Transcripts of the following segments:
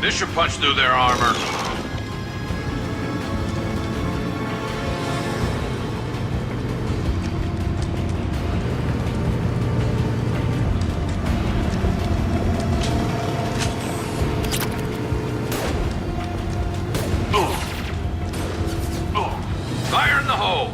This should punch through their armor. Fire in the hole!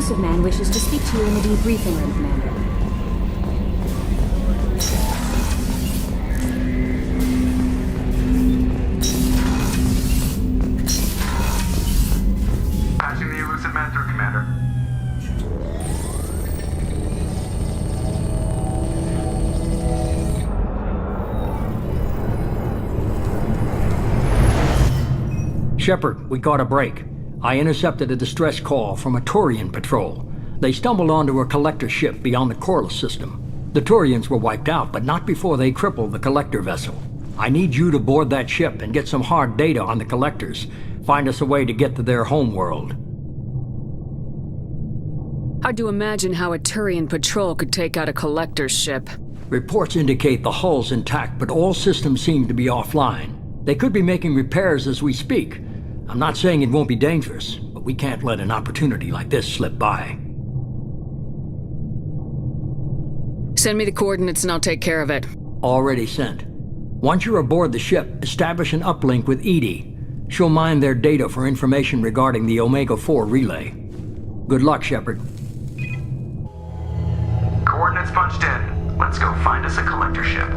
Elusive Man wishes to speak to you in the debriefing room, Commander. Patching the Elusive Man through, Commander. Shepard, we got a break. I intercepted a distress call from a Turian patrol. They stumbled onto a collector ship beyond the Corliss system. The Turians were wiped out, but not before they crippled the collector vessel. I need you to board that ship and get some hard data on the collectors. Find us a way to get to their homeworld. Hard to imagine how a Turian patrol could take out a collector's ship. Reports indicate the hull's intact, but all systems seem to be offline. They could be making repairs as we speak. I'm not saying it won't be dangerous, but we can't let an opportunity like this slip by. Send me the coordinates and I'll take care of it. Already sent. Once you're aboard the ship, establish an uplink with EDI. She'll mine their data for information regarding the Omega-4 relay. Good luck, Shepard. Coordinates punched in. Let's go find us a collector ship.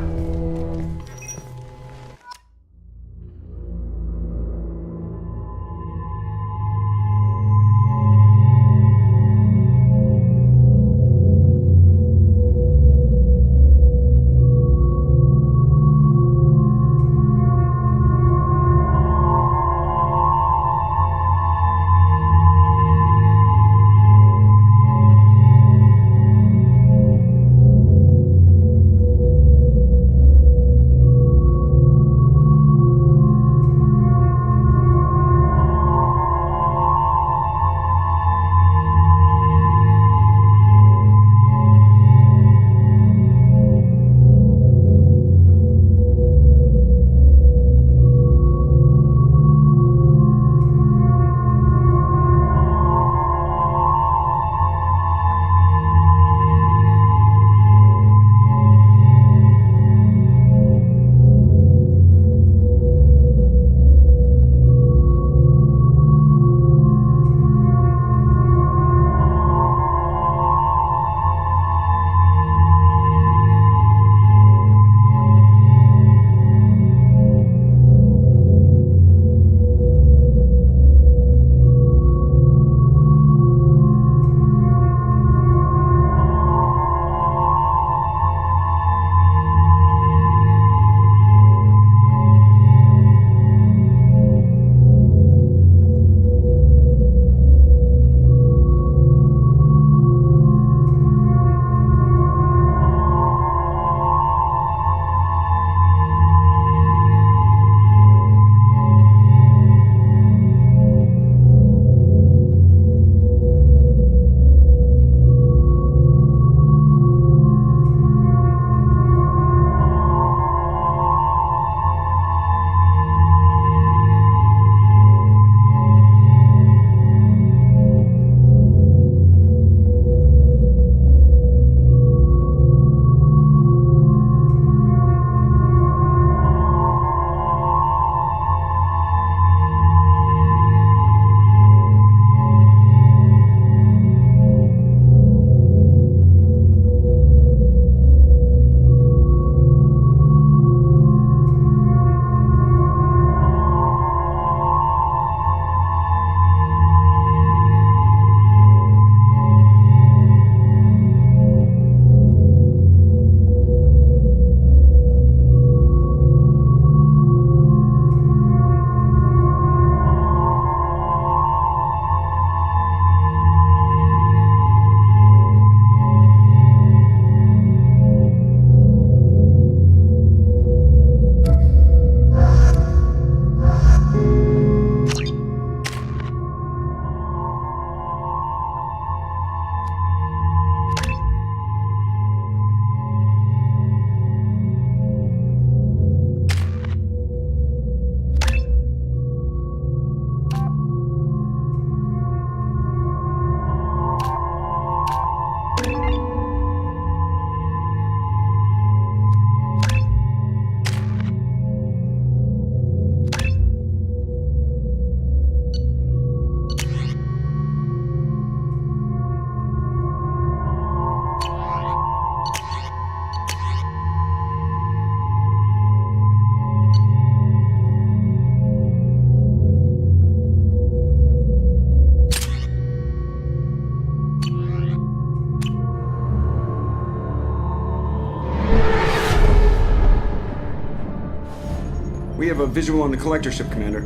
We have a visual on the collector ship, Commander.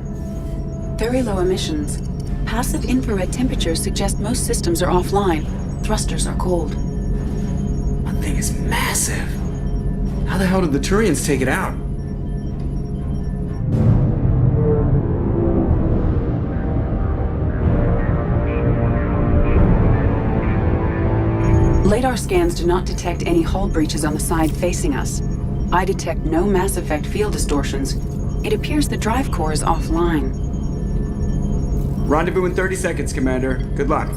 Very low emissions. Passive infrared temperatures suggest most systems are offline. Thrusters are cold. That thing is massive. How the hell did the Turians take it out? Radar scans do not detect any hull breaches on the side facing us. I detect no Mass Effect field distortions. It appears the drive core is offline. Rendezvous in 30 seconds, Commander. Good luck.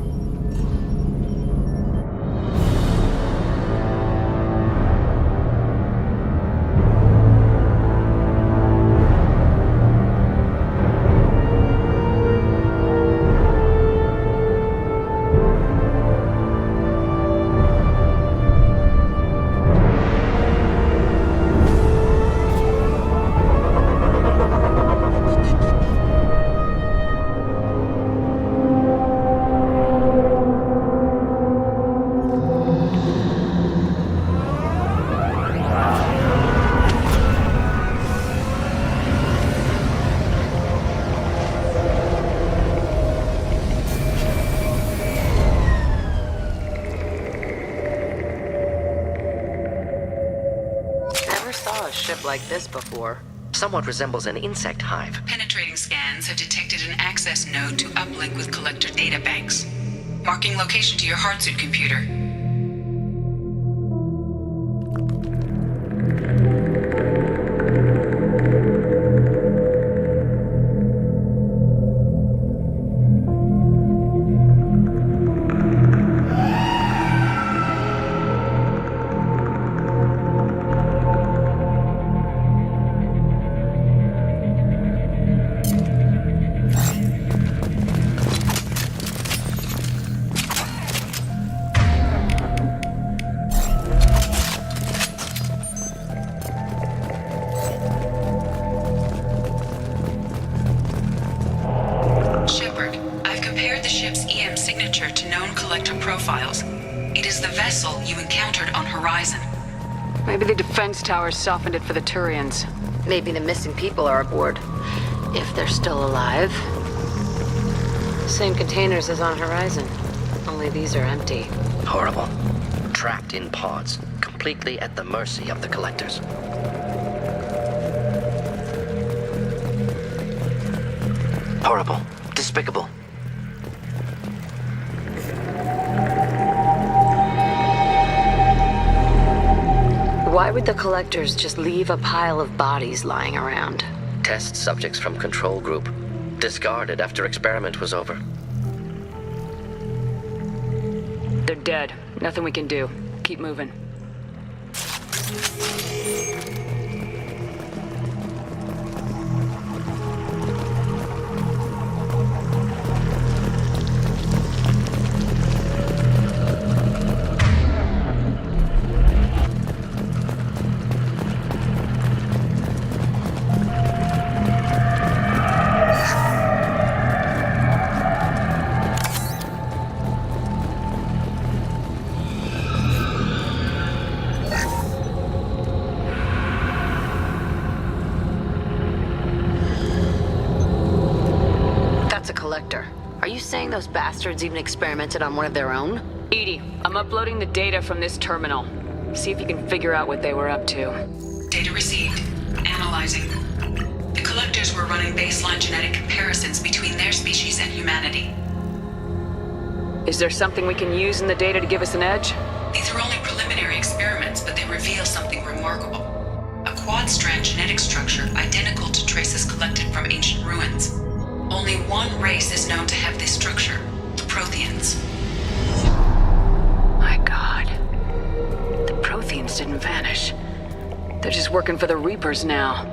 Like this before. Somewhat resembles an insect hive. Penetrating scans have detected an access node to uplink with collector databanks. Marking location to your hardsuit computer. Maybe the defense towers softened it for the Turians. Maybe the missing people are aboard. If they're still alive. Same containers as on Horizon. Only these are empty. Horrible. Trapped in pods. Completely at the mercy of the collectors. Horrible. Despicable. Why would the collectors just leave a pile of bodies lying around? Test subjects from control group. Discarded after experiment was over. They're dead. Nothing we can do. Keep moving. Are you saying those bastards even experimented on one of their own? EDI, I'm uploading the data from this terminal. See if you can figure out what they were up to. Data received. Analyzing. The collectors were running baseline genetic comparisons between their species and humanity. Is there something we can use in the data to give us an edge? These are only preliminary experiments, but they reveal something remarkable. A quad-strand genetic structure identical to traces collected from ancient ruins. Only one race is known to have this structure, the Protheans. My God. The Protheans didn't vanish. They're just working for the Reapers now.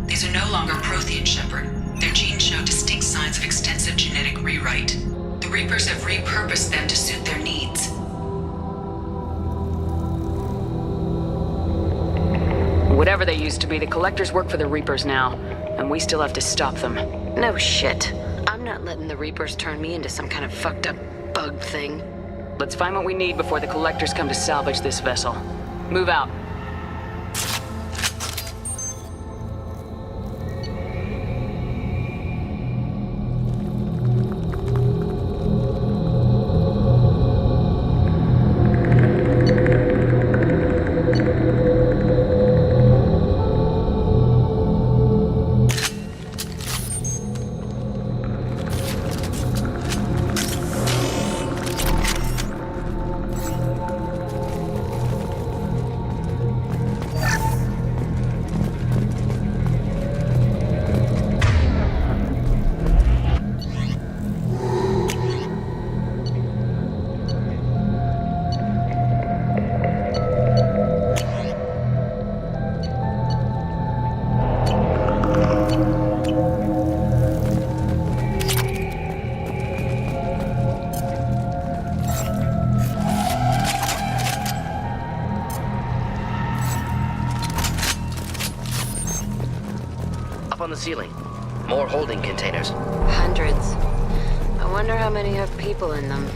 These are no longer Prothean, Shepard. Their genes show distinct signs of extensive genetic rewrite. The Reapers have repurposed them to suit their needs. Whatever they used to be, the Collectors work for the Reapers now, and we still have to stop them. No shit. I'm not letting the Reapers turn me into some kind of fucked up bug thing. Let's find what we need before the Collectors come to salvage this vessel. Move out. up on the ceiling. More holding containers. Hundreds. I wonder how many have people in them.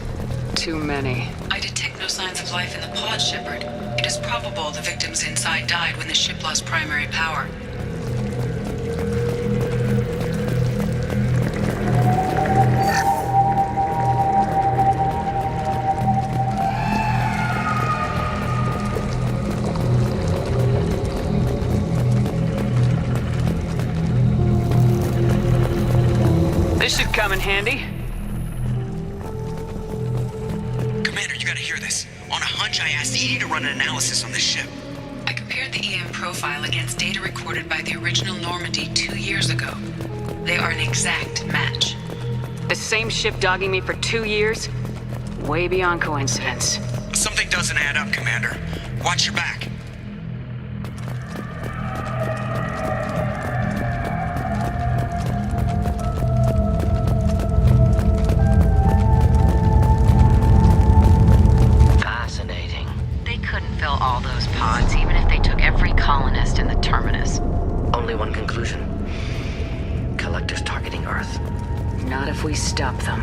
Too many. I detect no signs of life in the pod, Shepard. It is probable the victims inside died when the ship lost primary power. This should come in handy. Commander, you gotta hear this. On a hunch, I asked Edie to run an analysis on this ship. I compared the EM profile against data recorded by the original Normandy 2 years ago. They are an exact match. The same ship dogging me for 2 years? Way beyond coincidence. Something doesn't add up, Commander. Watch your back. Fascinating. They couldn't fill all those pods, even if they took every colonist in the terminus. Only one conclusion. Collectors targeting Earth. Not if we stop them.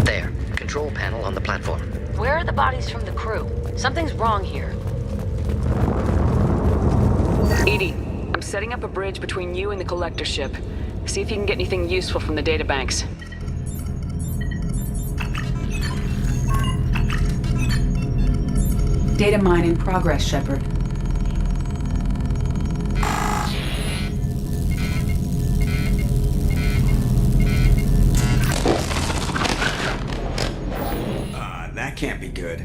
There. Control panel on the platform. Where are the bodies from the crew? Something's wrong here. Edie, I'm setting up a bridge between you and the collector ship. See if you can get anything useful from the databanks. Data mine in progress, Shepard. That can't be good.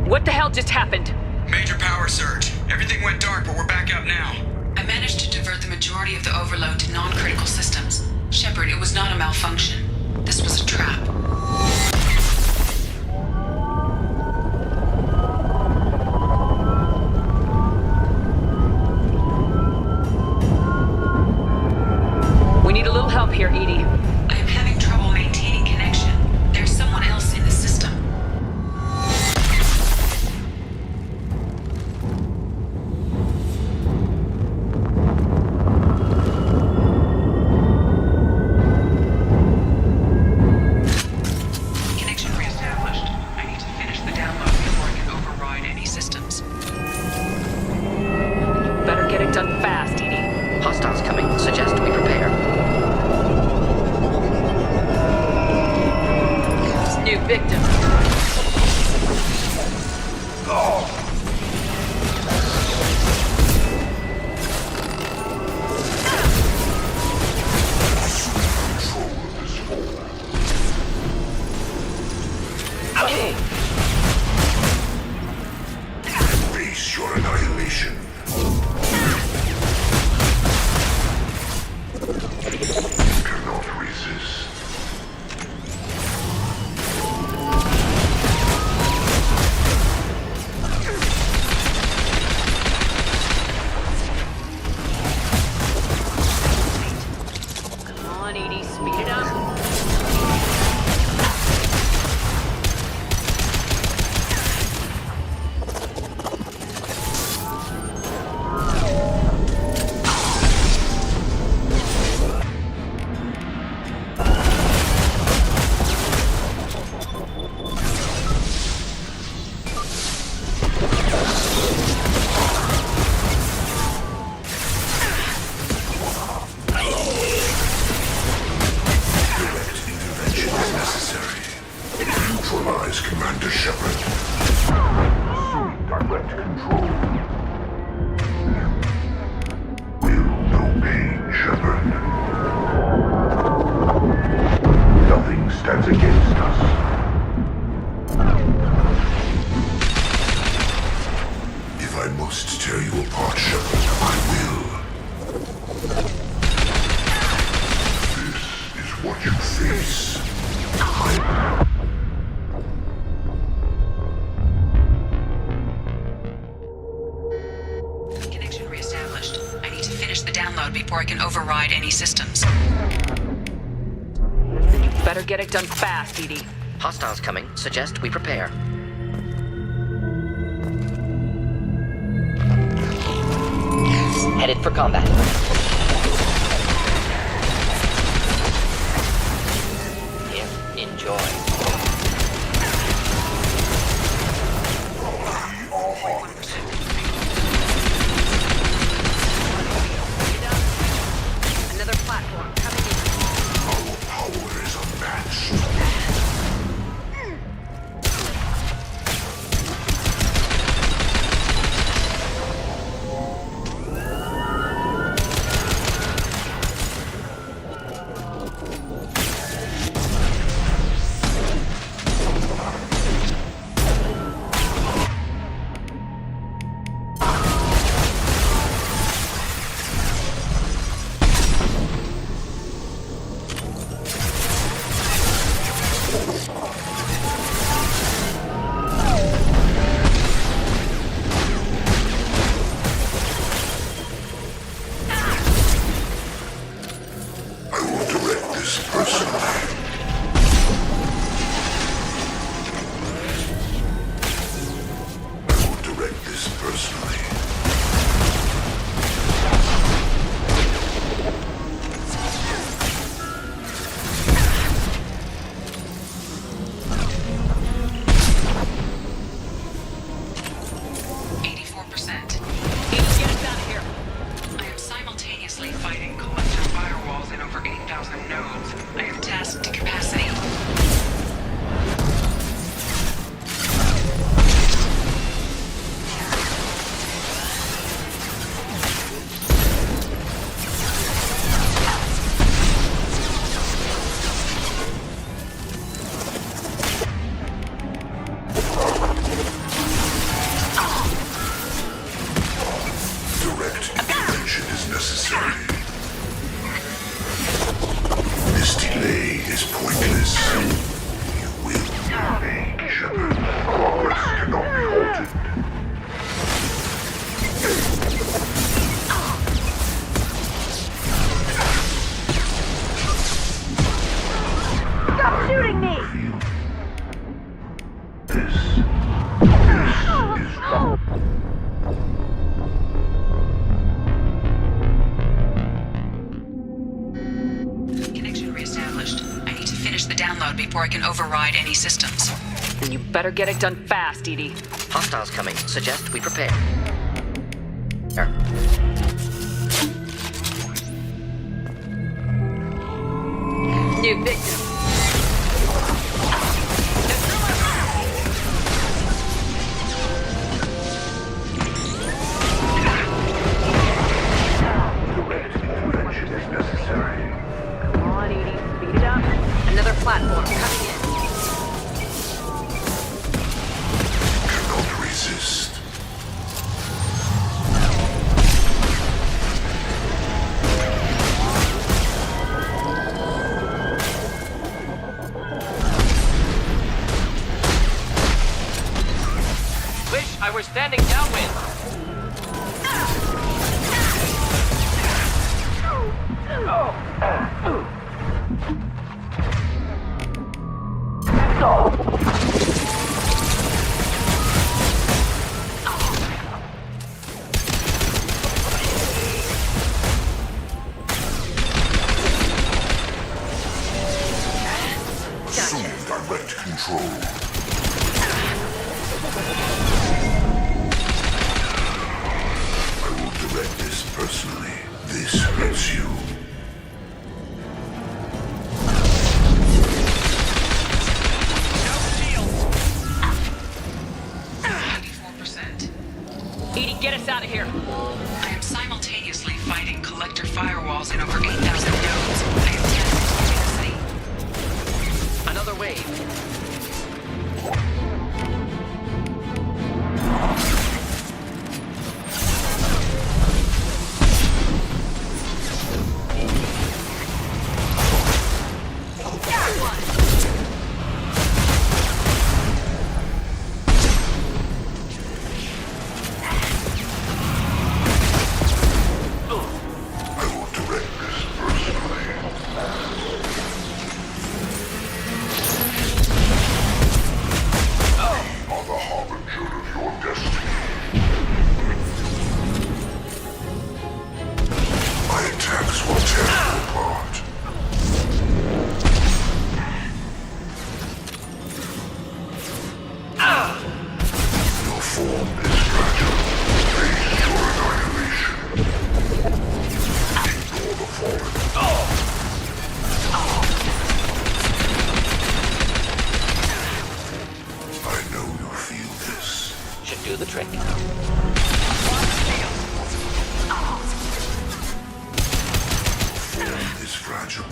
What the hell just happened? Major power surge. Everything went dark, but we're back up now. I managed to divert the majority of the overload to non-critical systems. Shepard, it was not a malfunction. This was a trap. We need a little help here, Edie. I am having trouble maintaining connection. There's someone else in the system. Connection reestablished. I need to finish the download before I can override any systems. Better get it done fast, Edie. Hostiles coming. Suggest we prepare. New victim. Face your annihilation. Cannot resist. Come on, Edie, speed it up. Direct intervention is necessary. Neutralize Commander Shepard. Assume direct control. Will no pain, Shepard. Nothing stands against us. If I must tear you apart, Shepard, I will. This is what you face. Time. override any systems. Then you better get it done fast, Edie. Hostiles coming. Suggest we prepare. Headed for combat. Here, enjoy. Another platform coming in. Our power is unmatched. I will direct this personally. I will direct this personally. Get us out of here. I am simultaneously fighting collector firewalls in over 8,000 nodes. I have tasked to capacity. Direct intervention is necessary. This delay is pointless. You will remain, Shepard. Progress cannot be halted. Stop shooting me! This is wrong. Connection reestablished. I need to finish the download before I can override any systems. Then you better get it done fast, Edie. Hostiles coming. Suggest we prepare. Here. New victim. Direct intervention is necessary. Come on, Edie. Speed it up. Another platform coming in. Cannot resist. Wish I were standing downwind. Assume direct control. I will direct this personally. This hurts you. Edie, get us out of here. I am simultaneously fighting collector firewalls in over 8,000 nodes. I have tasked to capacity. Another wave. catch 'em.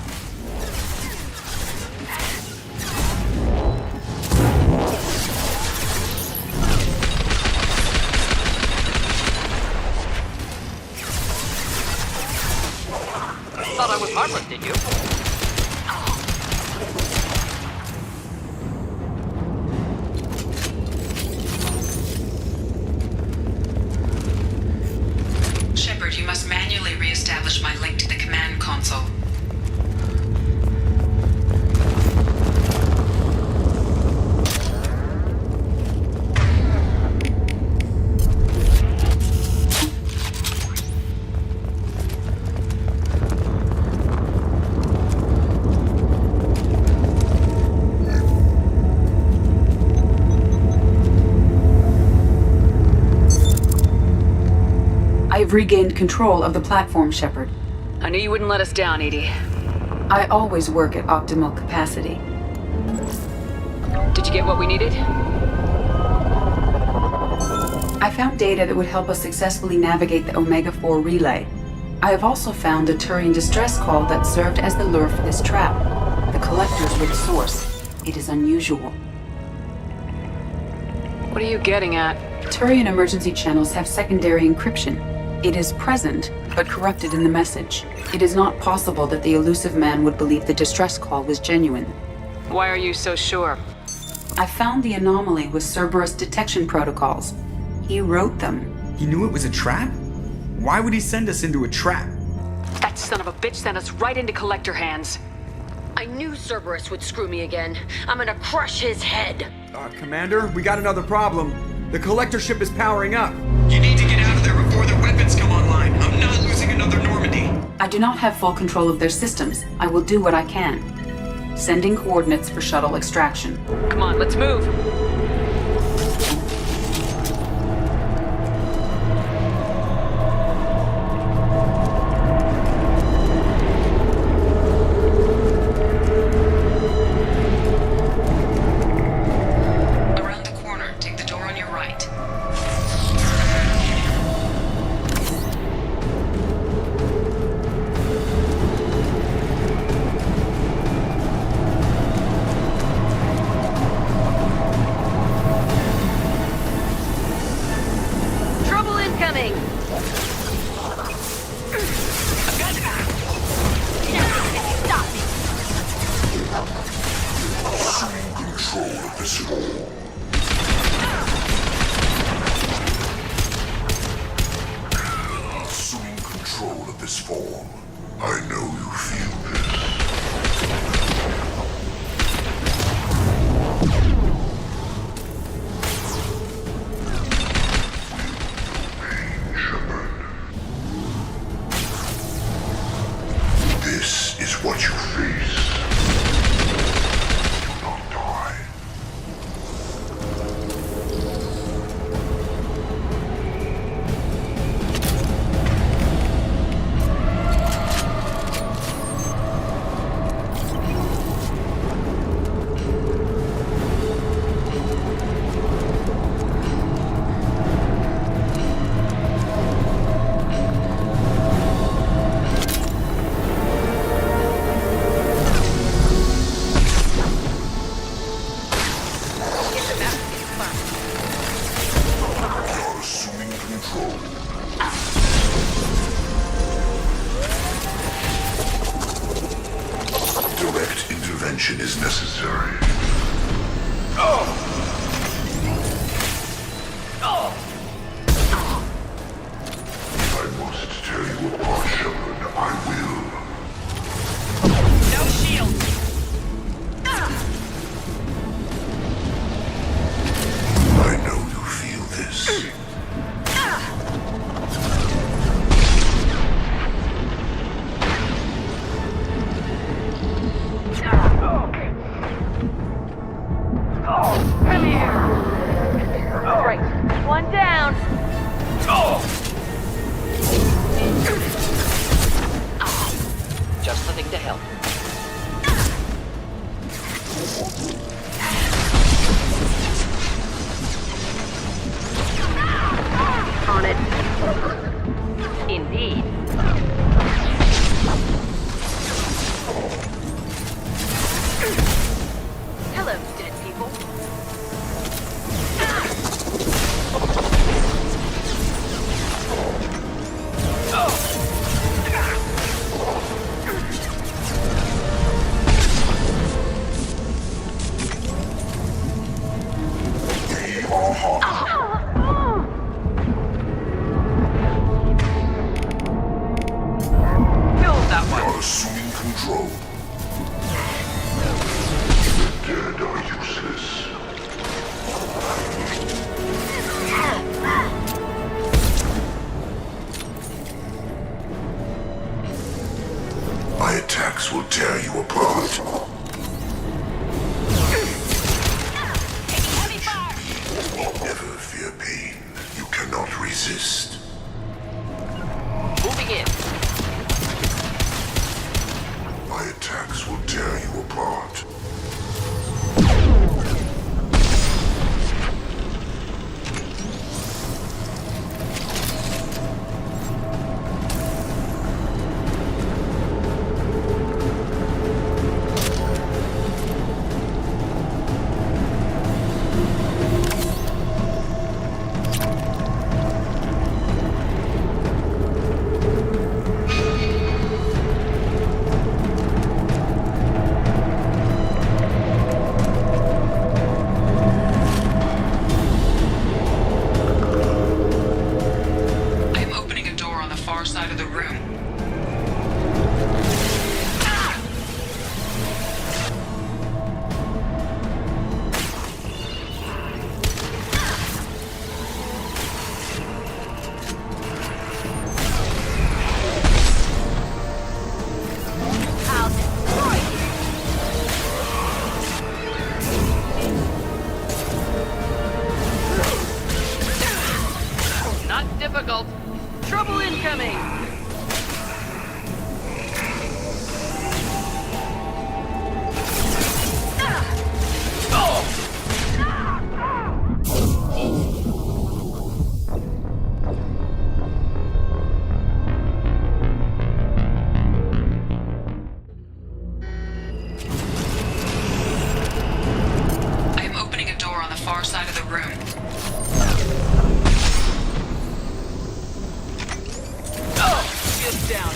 Thought I was harmless, did you? Shepard, you must manually re-establish my link to the command console. I've regained control of the platform, Shepard. I knew you wouldn't let us down, Edie. I always work at optimal capacity. Did you get what we needed? I found data that would help us successfully navigate the Omega-4 relay. I have also found a Turian distress call that served as the lure for this trap. The collectors were the source. It is unusual. What are you getting at? Turian emergency channels have secondary encryption. It is present, but corrupted in the message. It is not possible that the elusive man would believe the distress call was genuine. Why are you so sure? I found the anomaly with Cerberus detection protocols. He wrote them. He knew it was a trap? Why would he send us into a trap? That son of a bitch sent us right into Collector hands. I knew Cerberus would screw me again. I'm gonna crush his head. Commander, we got another problem. The collector ship is powering up. You need to get out of there before their weapons come online. I'm not losing another Normandy. I do not have full control of their systems. I will do what I can. Sending coordinates for shuttle extraction. Come on, let's move. Around the corner, take the door on your right. Trouble incoming! Assuming control of this form. Assuming control of this form. I know you feel this. Shepard. This is what you face. Do not die. Are assuming control. Direct intervention is necessary. If I must tear you apart, Shepard, I will. No shield. I know you feel this. Right, one down. Just the thing to help. On it. Indeed. attacks will tear you apart. Never fear pain. You cannot resist. Moving in. My attacks will tear you apart. I'm opening a door on the far side of the room. Not difficult. Trouble incoming. I'm opening a door on the far side of the room. Shift down.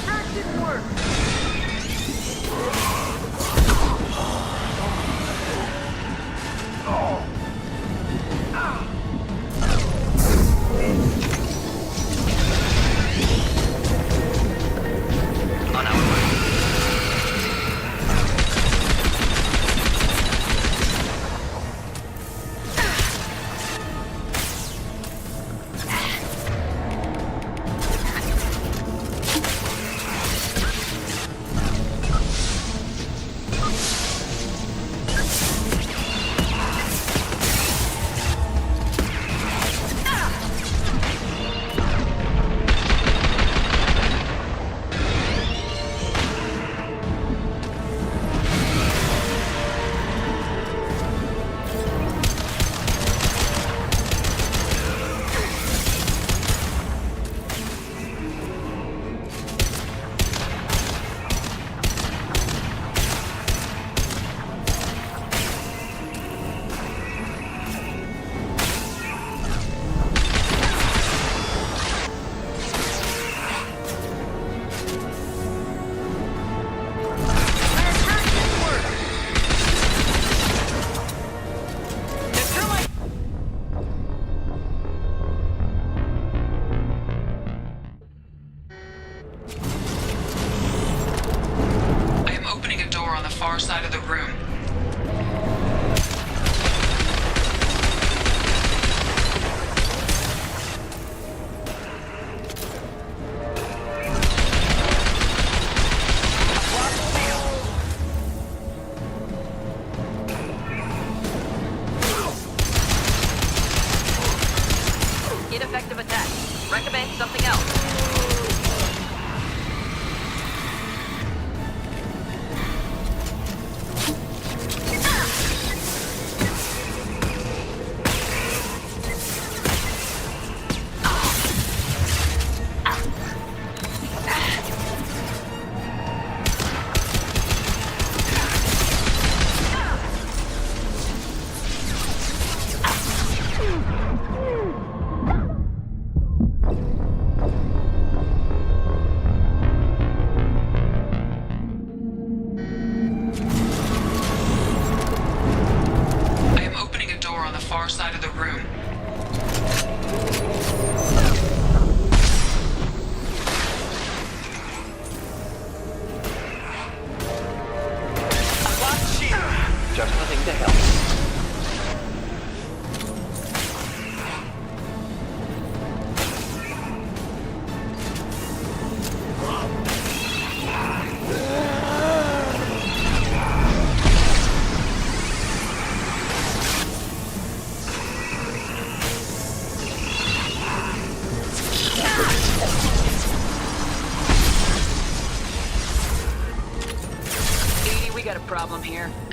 That didn't work.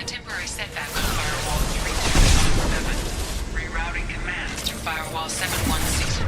A temporary setback on Firewall 327. Rerouting commands to Firewall 716.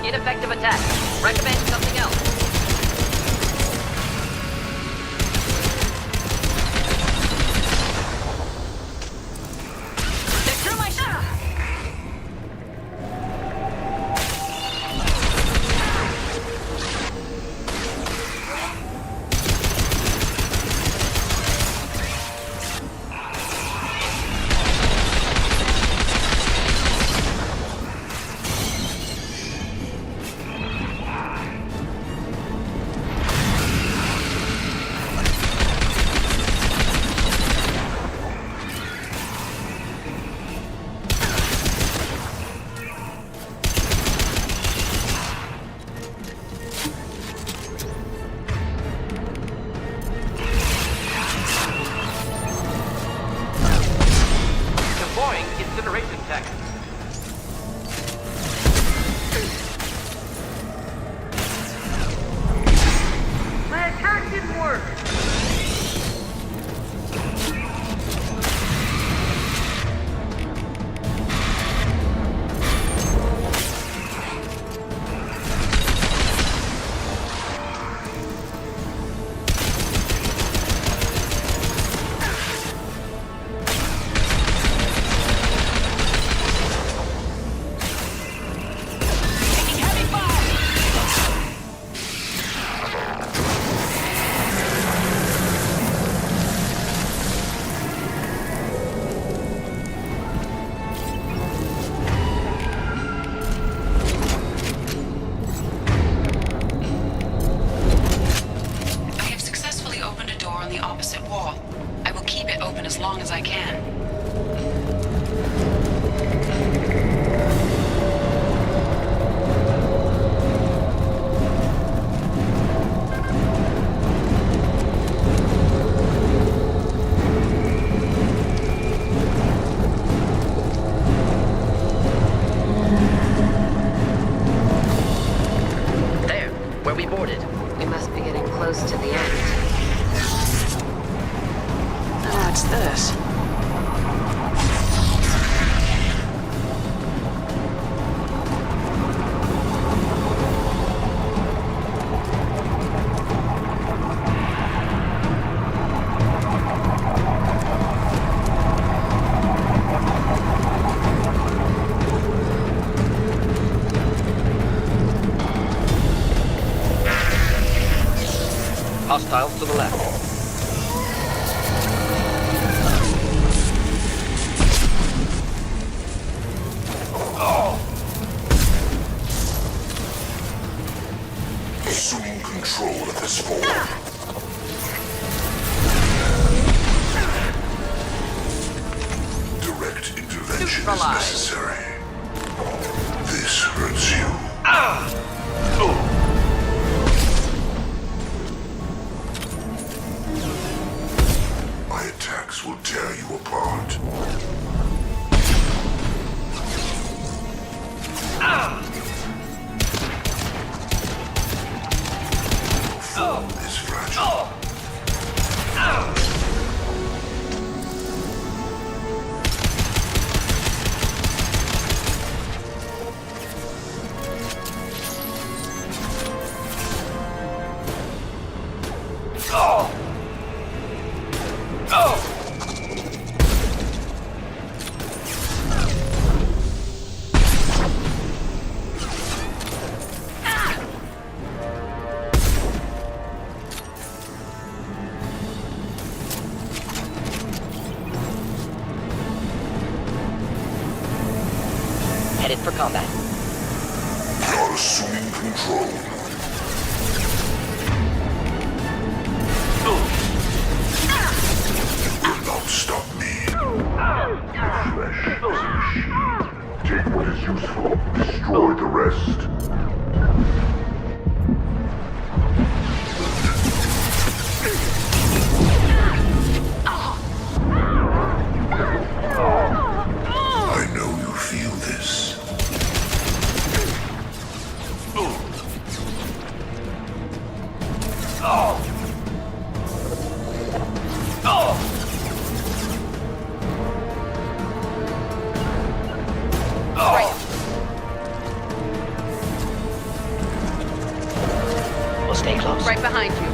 Ineffective attack. Recommend something else. Secure my shot. Deploying incineration tech. My attack didn't work! I have successfully opened a door on the opposite wall. I will keep it open as long as I can. There, where we boarded. We must be getting close to the end. What's this? Hostiles to the left. Assuming control of this form. Direct intervention is necessary. This hurts you. My attacks will tear you apart. Your form is fragile. for combat. We are assuming control. You will not stop me. Flesh is a shield. Take what is useful, destroy the rest. I know you feel this. We'll stay close. Right behind you.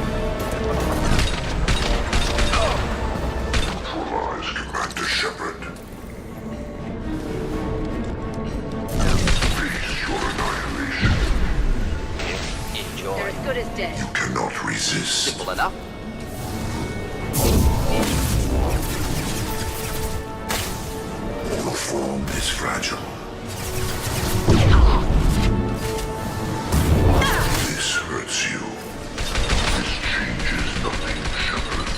Neutralize Commander Shepard. Face your annihilation. Enjoy. They're as good as dead. You cannot resist. Simple enough. Your form is fragile. This hurts you. This changes nothing, Shepard.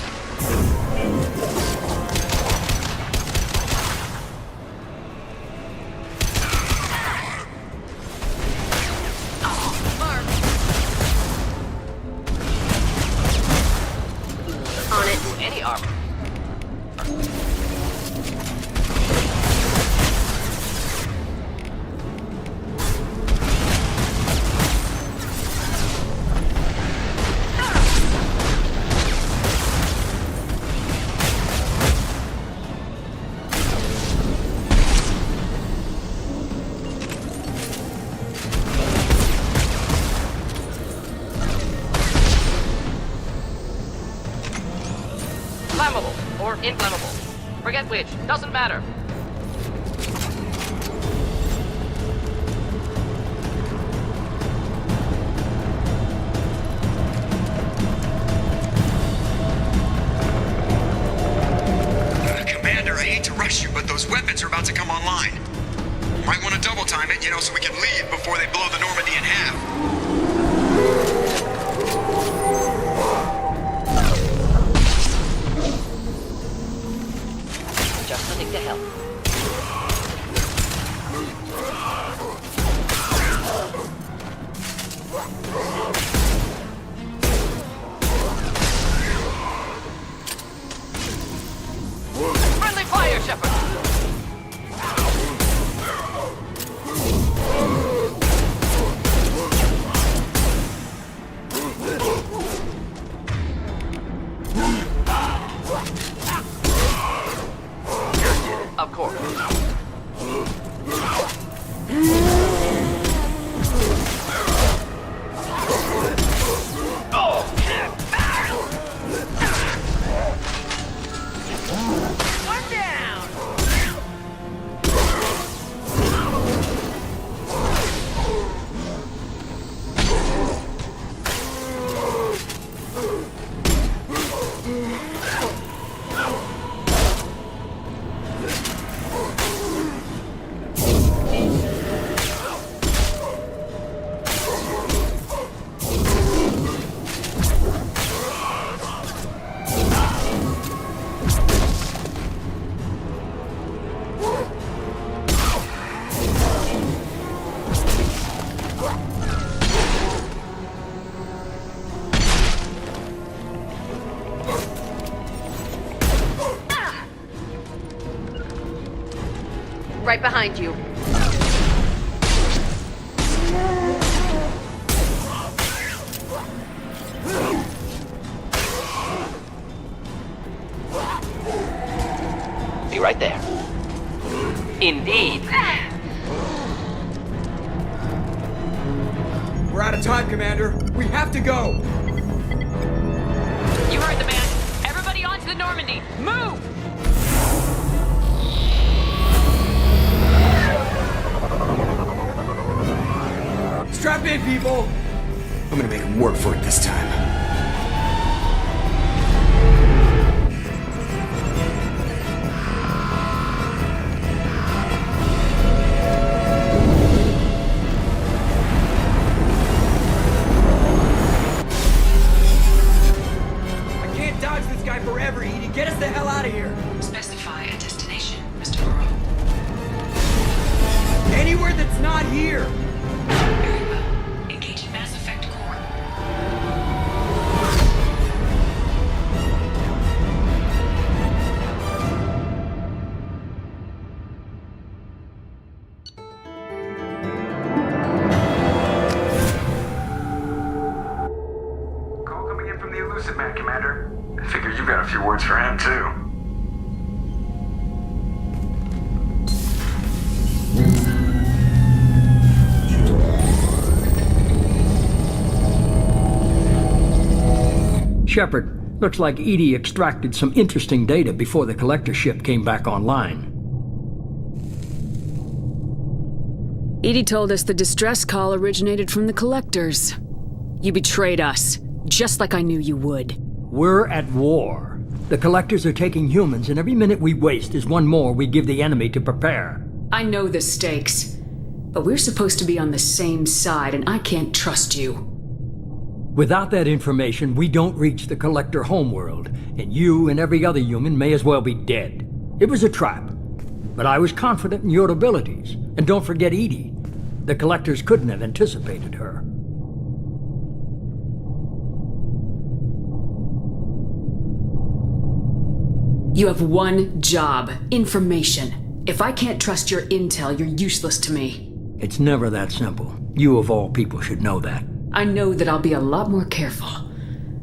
On it. Any armor. Flammable or inflammable. Forget which. Doesn't matter. Commander, I hate to rush you, but those weapons are about to come online. Might want to double time it, so we can leave before they blow the Normandy in half. Just something to help. Friendly fire, Shepard! Of course. One down! Right behind you. Be right there. Indeed. We're out of time, Commander. We have to go. You heard the man. Everybody onto the Normandy. Move! Strap in, people. I'm gonna make them work for it this time. Get us the hell out of here! Specify a destination, Mr. Moreau. Anywhere that's not here! Very well. Engaging Mass Effect core. Call coming in from the Elusive Man, Commander. I figure you've got a few words for him, too. Shepard, looks like EDI extracted some interesting data before the collector ship came back online. EDI told us the distress call originated from the collectors. You betrayed us, just like I knew you would. We're at war. The collectors are taking humans, and every minute we waste is one more we give the enemy to prepare. I know the stakes, but we're supposed to be on the same side, and I can't trust you. Without that information, we don't reach the collector homeworld, and you and every other human may as well be dead. It was a trap, but I was confident in your abilities. And don't forget EDI. The collectors couldn't have anticipated her. You have one job: information. If I can't trust your intel, you're useless to me. It's never that simple. You of all people should know that. I know that I'll be a lot more careful.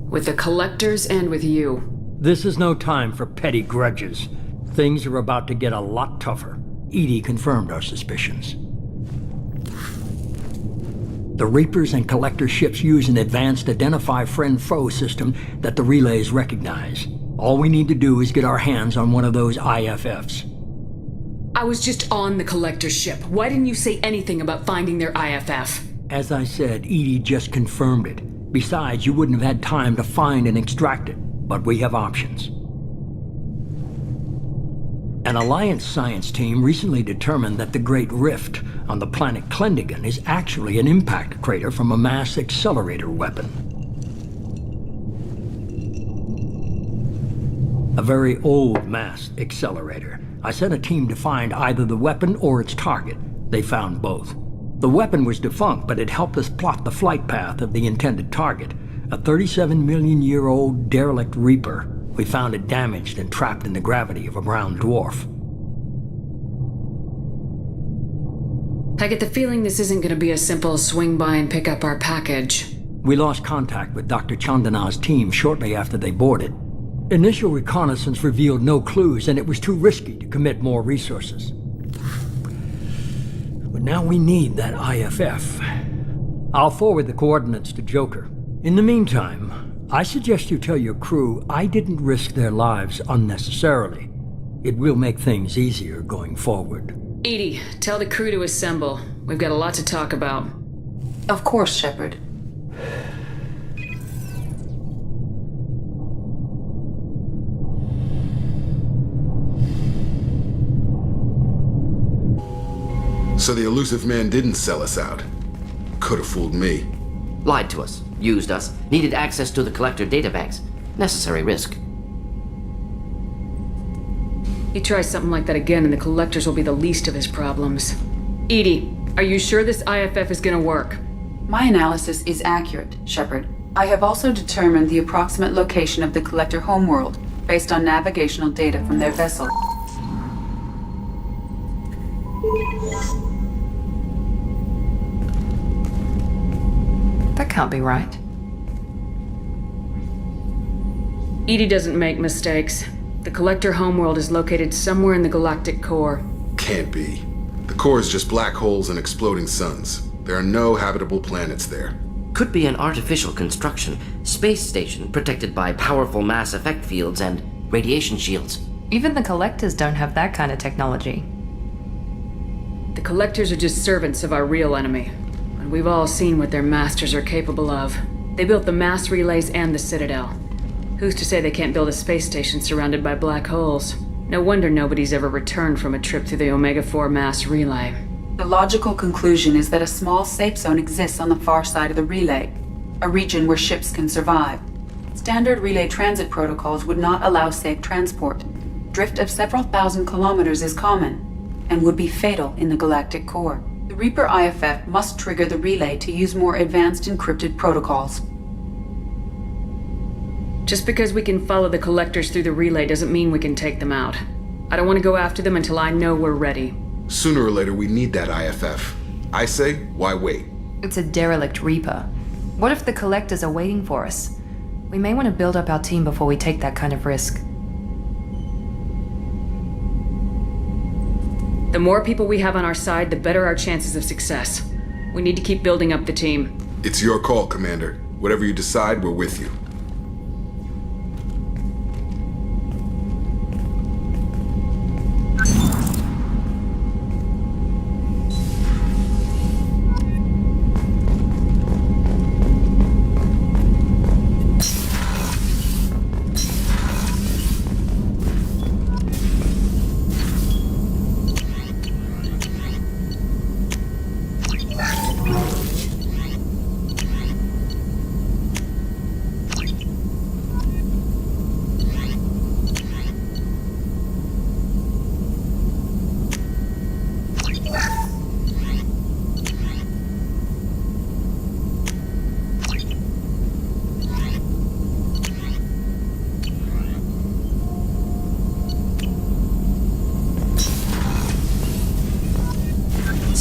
With the collectors and with you. This is no time for petty grudges. Things are about to get a lot tougher. EDI confirmed our suspicions. The Reapers and collector ships use an advanced identify friend-foe system that the relays recognize. All we need to do is get our hands on one of those IFFs. I was just on the collector ship. Why didn't you say anything about finding their IFF? As I said, EDI just confirmed it. Besides, you wouldn't have had time to find and extract it. But we have options. An Alliance science team recently determined that the Great Rift on the planet Klendagon is actually an impact crater from a mass accelerator weapon. A very old mass accelerator. I sent a team to find either the weapon or its target. They found both. The weapon was defunct, but it helped us plot the flight path of the intended target, a 37-million-year-old derelict Reaper. We found it damaged and trapped in the gravity of a brown dwarf. I get the feeling this isn't going to be a simple swing by and pick up our package. We lost contact with Dr. Chandana's team shortly after they boarded. Initial reconnaissance revealed no clues, and it was too risky to commit more resources. But now we need that IFF. I'll forward the coordinates to Joker. In the meantime, I suggest you tell your crew I didn't risk their lives unnecessarily. It will make things easier going forward. EDI, tell the crew to assemble. We've got a lot to talk about. Of course, Shepard. So the Elusive Man didn't sell us out. Could have fooled me. Lied to us, used us, needed access to the collector databanks. Necessary risk. He tries something like that again and the collectors will be the least of his problems. EDI, are you sure this IFF is gonna work? My analysis is accurate, Shepard. I have also determined the approximate location of the collector homeworld based on navigational data from their vessel. That can't be right. EDI doesn't make mistakes. The collector homeworld is located somewhere in the galactic core. Can't be. The core is just black holes and exploding suns. There are no habitable planets there. Could be an artificial construction, space station protected by powerful mass effect fields and radiation shields. Even the collectors don't have that kind of technology. The collectors are just servants of our real enemy. And we've all seen what their masters are capable of. They built the mass relays and the Citadel. Who's to say they can't build a space station surrounded by black holes? No wonder nobody's ever returned from a trip through the Omega-4 mass relay. The logical conclusion is that a small safe zone exists on the far side of the relay, a region where ships can survive. Standard relay transit protocols would not allow safe transport. Drift of several thousand kilometers is common, and would be fatal in the galactic core. The Reaper IFF must trigger the relay to use more advanced encrypted protocols. Just because we can follow the collectors through the relay doesn't mean we can take them out. I don't want to go after them until I know we're ready. Sooner or later, we need that IFF. I say, why wait? It's a derelict Reaper. What if the Collectors are waiting for us? We may want to build up our team before we take that kind of risk. The more people we have on our side, the better our chances of success. We need to keep building up the team. It's your call, Commander. Whatever you decide, we're with you.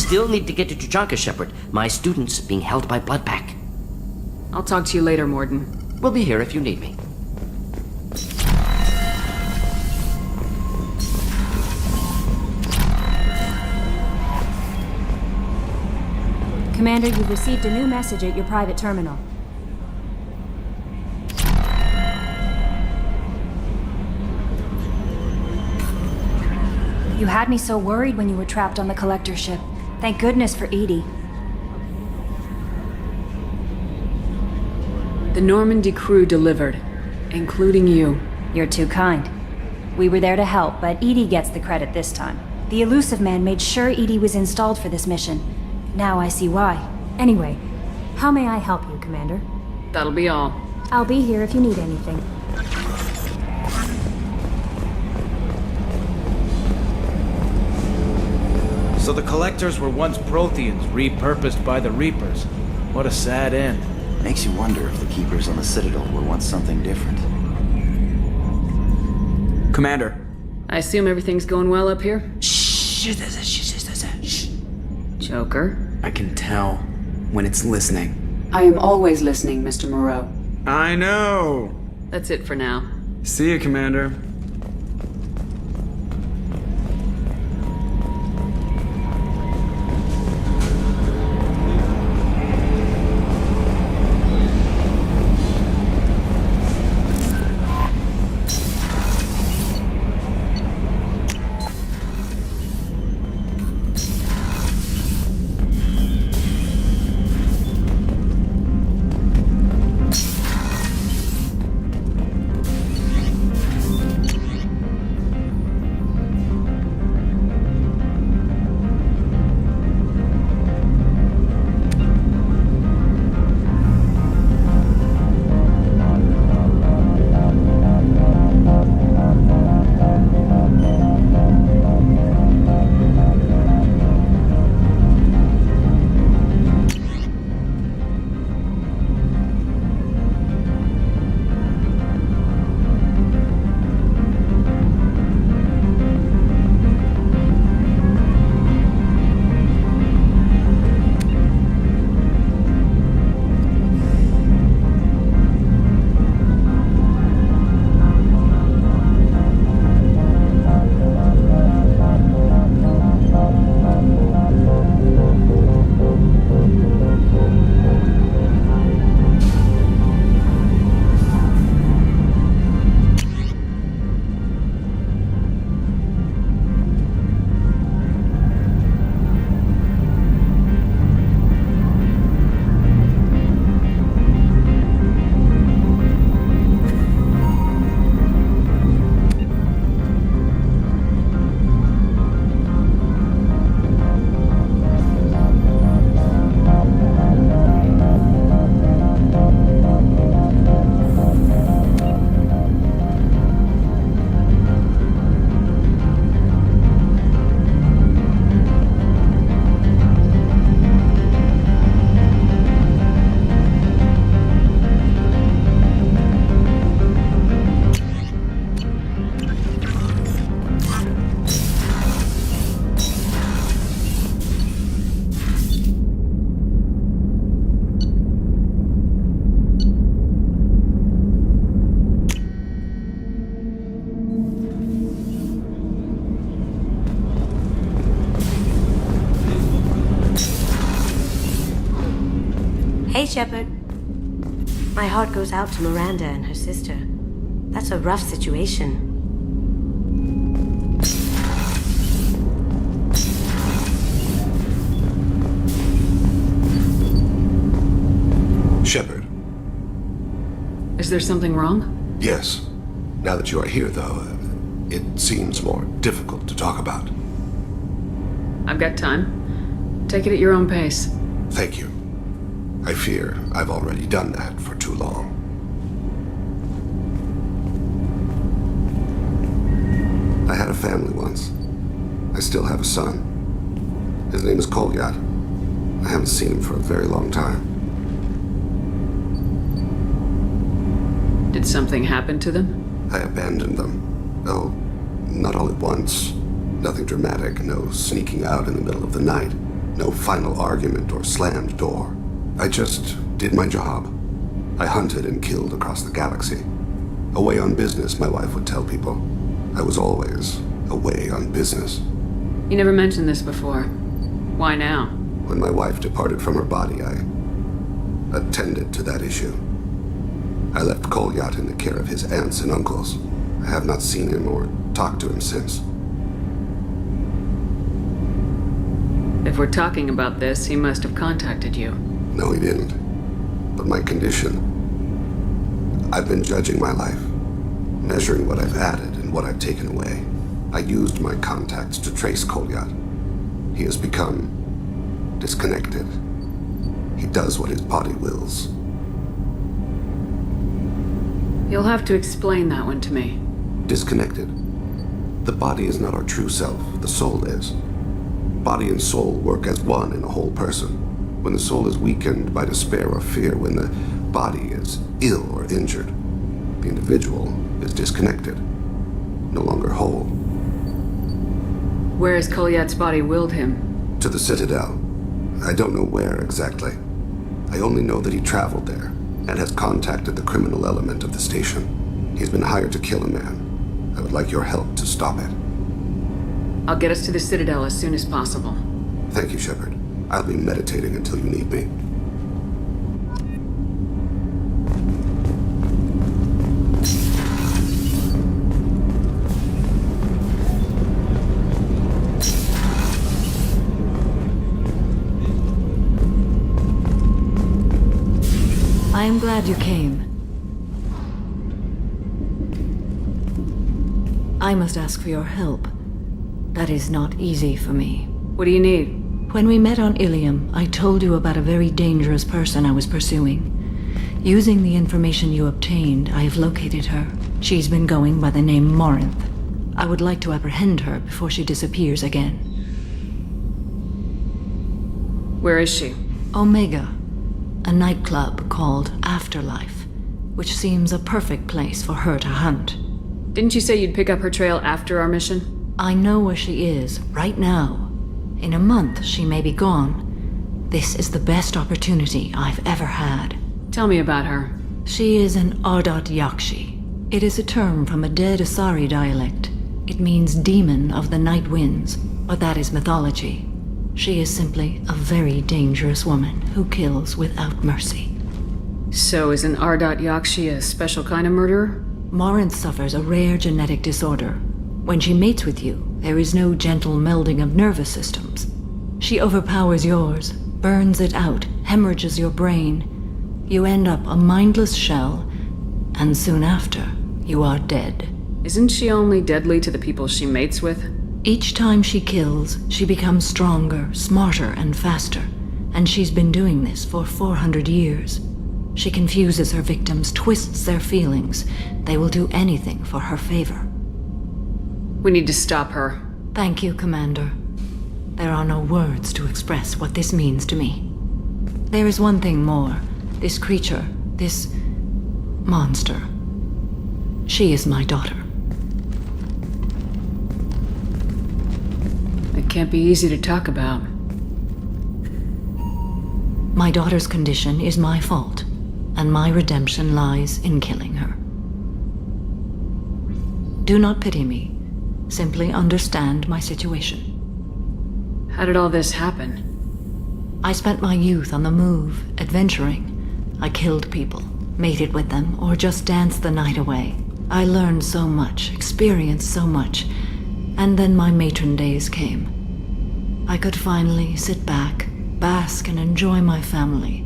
Still need to get to Tuchanka, Shepard. My student's being held by Bloodpack. I'll talk to you later, Morden. We'll be here if you need me. Commander, you've received a new message at your private terminal. You had me so worried when you were trapped on the Collector ship. Thank goodness for EDI. The Normandy crew delivered, including you. You're too kind. We were there to help, but EDI gets the credit this time. The Illusive Man made sure EDI was installed for this mission. Now I see why. Anyway, how may I help you, Commander? That'll be all. I'll be here if you need anything. So the Collectors were once Protheans, repurposed by the Reapers. What a sad end. Makes you wonder if the Keepers on the Citadel were once something different. Commander. I assume everything's going well up here? Shh. Joker? I can tell when it's listening. I am always listening, Mr. Moreau. I know. That's it for now. See you, Commander. Shepard. My heart goes out to Miranda and her sister. That's a rough situation. Shepard. Is there something wrong? Yes. Now that you are here, though, it seems more difficult to talk about. I've got time. Take it at your own pace. Thank you. I fear I've already done that for too long. I had a family once. I still have a son. His name is Kolyat. I haven't seen him for a very long time. Did something happen to them? I abandoned them. Oh, not all at once. Nothing dramatic, no sneaking out in the middle of the night, no final argument or slammed door. I just did my job. I hunted and killed across the galaxy. Away on business, my wife would tell people. I was always away on business. You never mentioned this before. Why now? When my wife departed from her body, I attended to that issue. I left Kolyat in the care of his aunts and uncles. I have not seen him or talked to him since. If we're talking about this, he must have contacted you. No, he didn't. But my condition... I've been judging my life, measuring what I've added and what I've taken away. I used my contacts to trace Kolyat. He has become disconnected. He does what his body wills. You'll have to explain that one to me. Disconnected. The body is not our true self, the soul is. Body and soul work as one in a whole person. When the soul is weakened by despair or fear, when the body is ill or injured, the individual is disconnected, no longer whole. Where has Kolyat's body willed him? To the Citadel. I don't know where exactly. I only know that he traveled there and has contacted the criminal element of the station. He's been hired to kill a man. I would like your help to stop it. I'll get us to the Citadel as soon as possible. Thank you, Shepard. I'll be meditating until you need me. I am glad you came. I must ask for your help. That is not easy for me. What do you need? When we met on Ilium, I told you about a very dangerous person I was pursuing. Using the information you obtained, I have located her. She's been going by the name Morinth. I would like to apprehend her before she disappears again. Where is she? Omega, a nightclub called Afterlife, which seems a perfect place for her to hunt. Didn't you say you'd pick up her trail after our mission? I know where she is, right now. In a month, she may be gone. This is the best opportunity I've ever had. Tell me about her. She is an Ardat Yakshi. It is a term from a dead Asari dialect. It means demon of the night winds, but that is mythology. She is simply a very dangerous woman who kills without mercy. So is an Ardat Yakshi a special kind of murderer? Morinth suffers a rare genetic disorder. When she mates with you, there is no gentle melding of nervous systems. She overpowers yours, burns it out, hemorrhages your brain. You end up a mindless shell, and soon after, you are dead. Isn't she only deadly to the people she mates with? Each time she kills, she becomes stronger, smarter, and faster. And she's been doing this for 400 years. She confuses her victims, twists their feelings. They will do anything for her favor. We need to stop her. Thank you, Commander. There are no words to express what this means to me. There is one thing more. This creature, this monster. She is my daughter. It can't be easy to talk about. My daughter's condition is my fault, and my redemption lies in killing her. Do not pity me. Simply understand my situation. How did all this happen? I spent my youth on the move, adventuring. I killed people, mated with them, or just danced the night away. I learned so much, experienced so much, and then my matron days came. I could finally sit back, bask, and enjoy my family.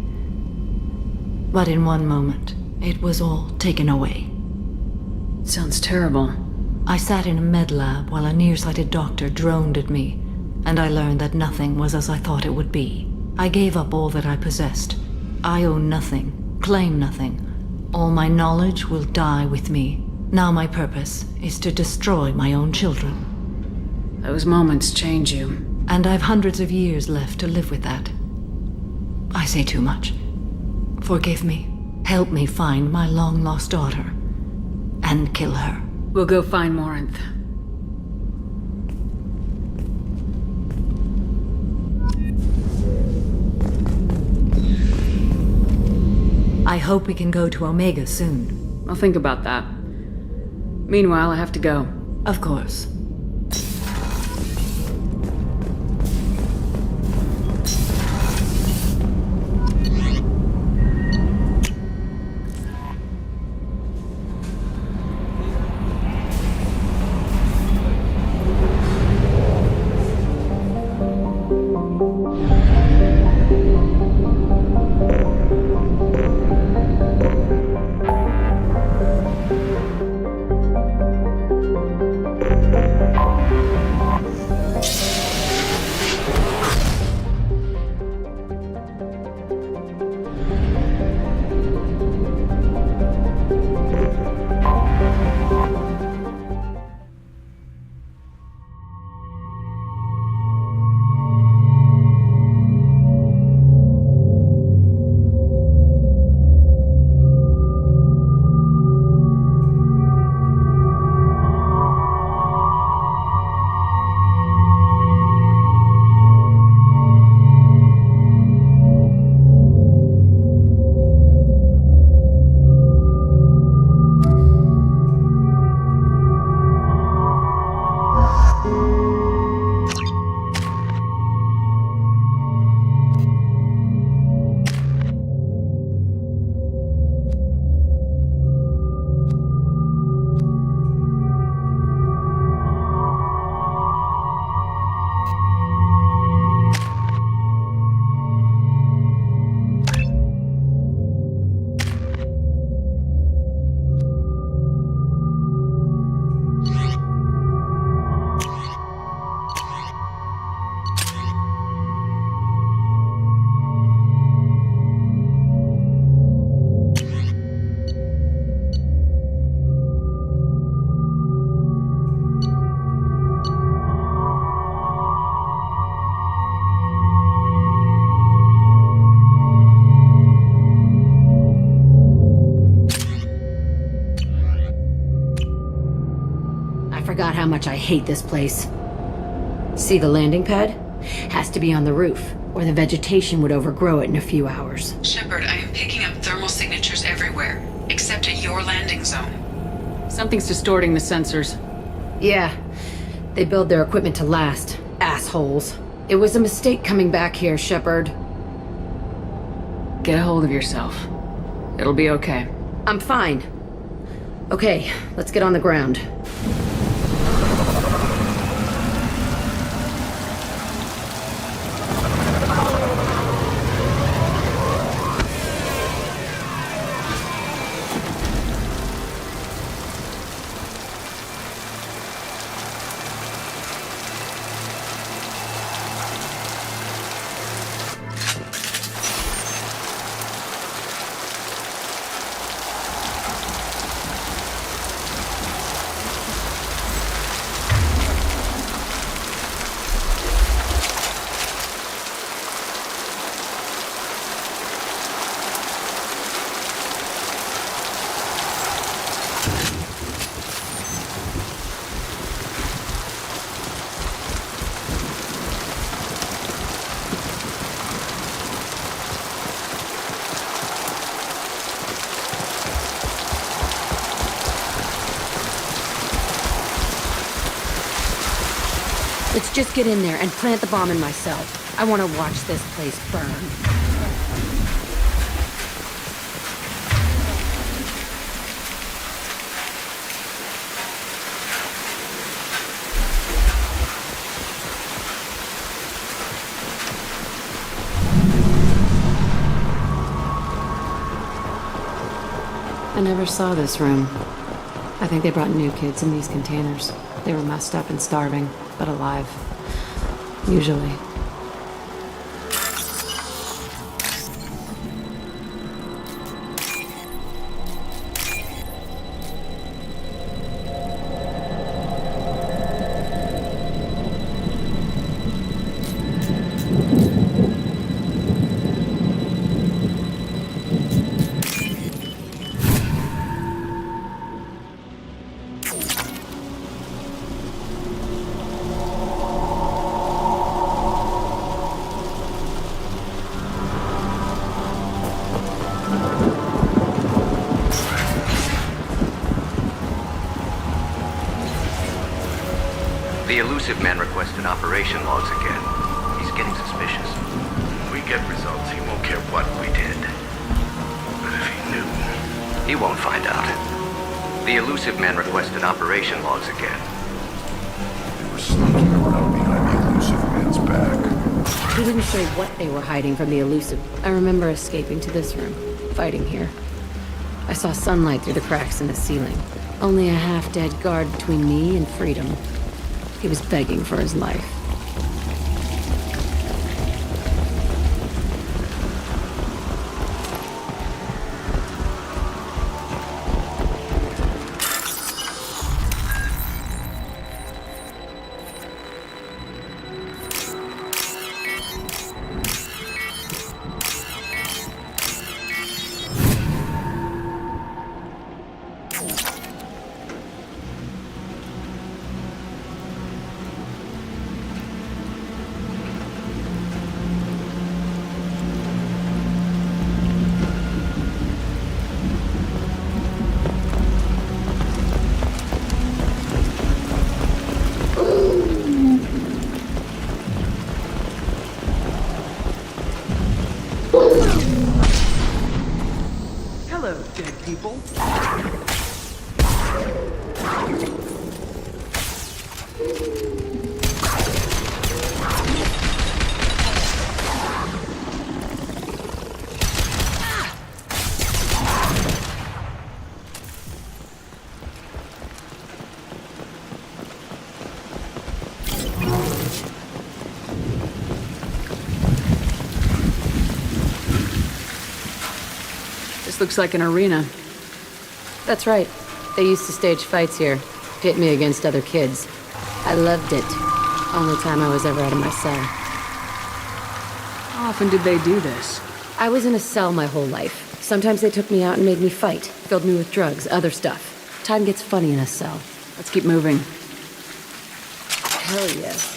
But in one moment, it was all taken away. Sounds terrible. I sat in a med lab while a nearsighted doctor droned at me, and I learned that nothing was as I thought it would be. I gave up all that I possessed. I own nothing, claim nothing. All my knowledge will die with me. Now my purpose is to destroy my own children. Those moments change you. And I've hundreds of years left to live with that. I say too much. Forgive me. Help me find my long-lost daughter. And kill her. We'll go find Morinth. I hope we can go to Omega soon. I'll think about that. Meanwhile, I have to go. Of course. Forgot how much I hate this place. See the landing pad? Has to be on the roof, or the vegetation would overgrow it in a few hours. Shepard, I am picking up thermal signatures everywhere, except at your landing zone. Something's distorting the sensors. Yeah, they build their equipment to last. Assholes. It was a mistake coming back here, Shepard. Get a hold of yourself. It'll be okay. I'm fine. Okay, let's get on the ground. Let's just get in there and plant the bomb in myself. I want to watch this place burn. never saw this room. I think they brought new kids in these containers. They were messed up and starving, but alive. Usually. The elusive man requested operation logs again. He's getting suspicious. If we get results, he won't care what we did. But if he knew... He won't find out. The elusive man requested operation logs again. They were sneaking around behind the elusive man's back. He didn't say what they were hiding from the elusive. I remember escaping to this room, fighting here. I saw sunlight through the cracks in the ceiling. Only a half-dead guard between me and freedom. He was begging for his life. Hello, dead people. This looks like an arena. That's right. They used to stage fights here, pit me against other kids. I loved it. Only time I was ever out of my cell. How often did they do this? I was in a cell my whole life. Sometimes they took me out and made me fight, filled me with drugs, other stuff. Time gets funny in a cell. Let's keep moving. Hell yes.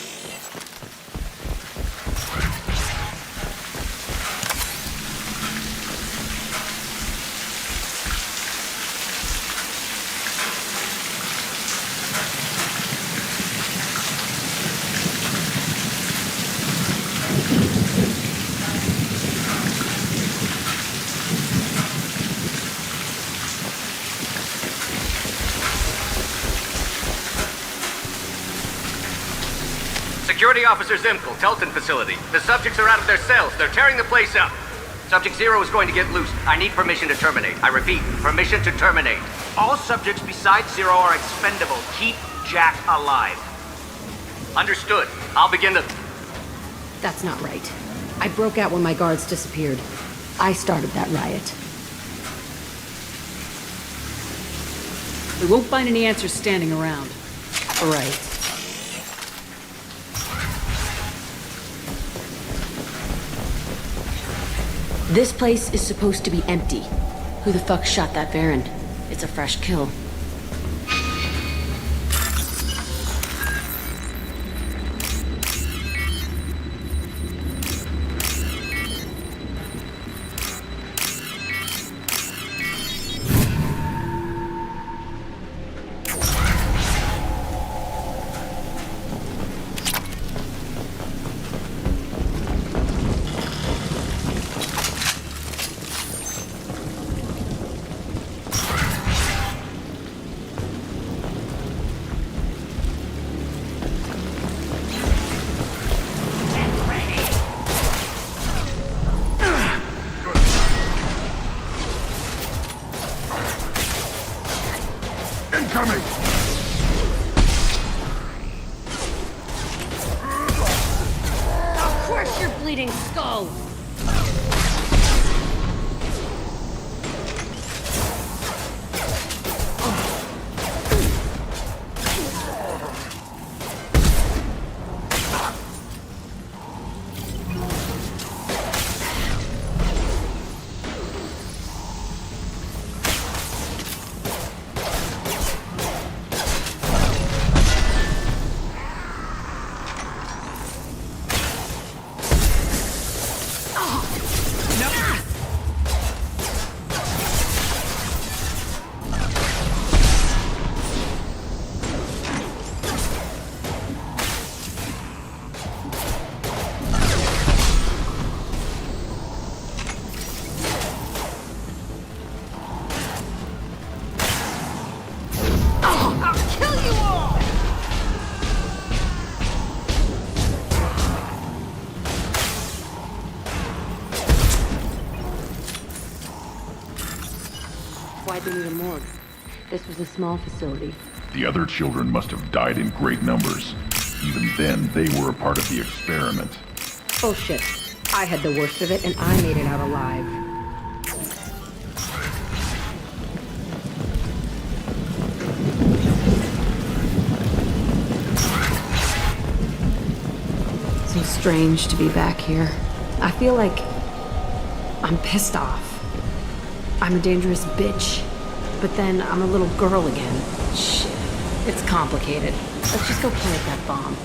Security Officer Zimkel, Telton facility. The subjects are out of their cells. They're tearing the place up. Subject Zero is going to get loose. I need permission to terminate. I repeat, permission to terminate. All subjects besides Zero are expendable. Keep Jack alive. Understood. I'll begin the... That's not right. I broke out when my guards disappeared. I started that riot. We won't find any answers standing around. Right. This place is supposed to be empty. Who the fuck shot that Baron? It's a fresh kill. coming! I'll crush your bleeding skull! Why'd they need a morgue? This was a small facility. The other children must have died in great numbers. Even then, they were a part of the experiment. Bullshit. I had the worst of it, and I made it out alive. Seems strange to be back here. I feel like I'm pissed off. I'm a dangerous bitch, but then I'm a little girl again. Shit. It's complicated. Let's just go plant that bomb.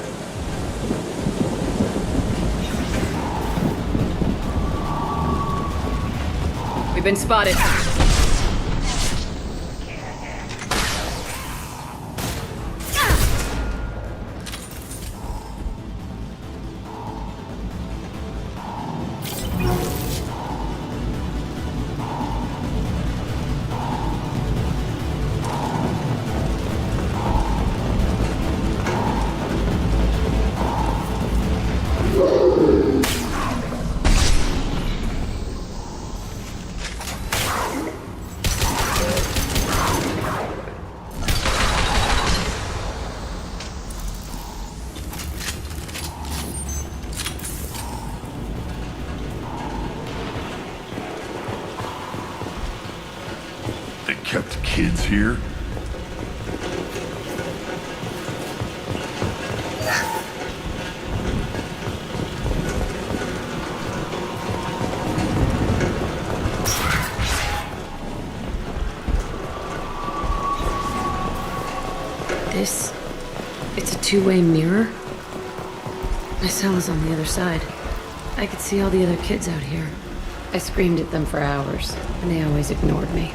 We've been spotted. Kept kids here? It's a two-way mirror? My cell is on the other side. I could see all the other kids out here. I screamed at them for hours, and they always ignored me.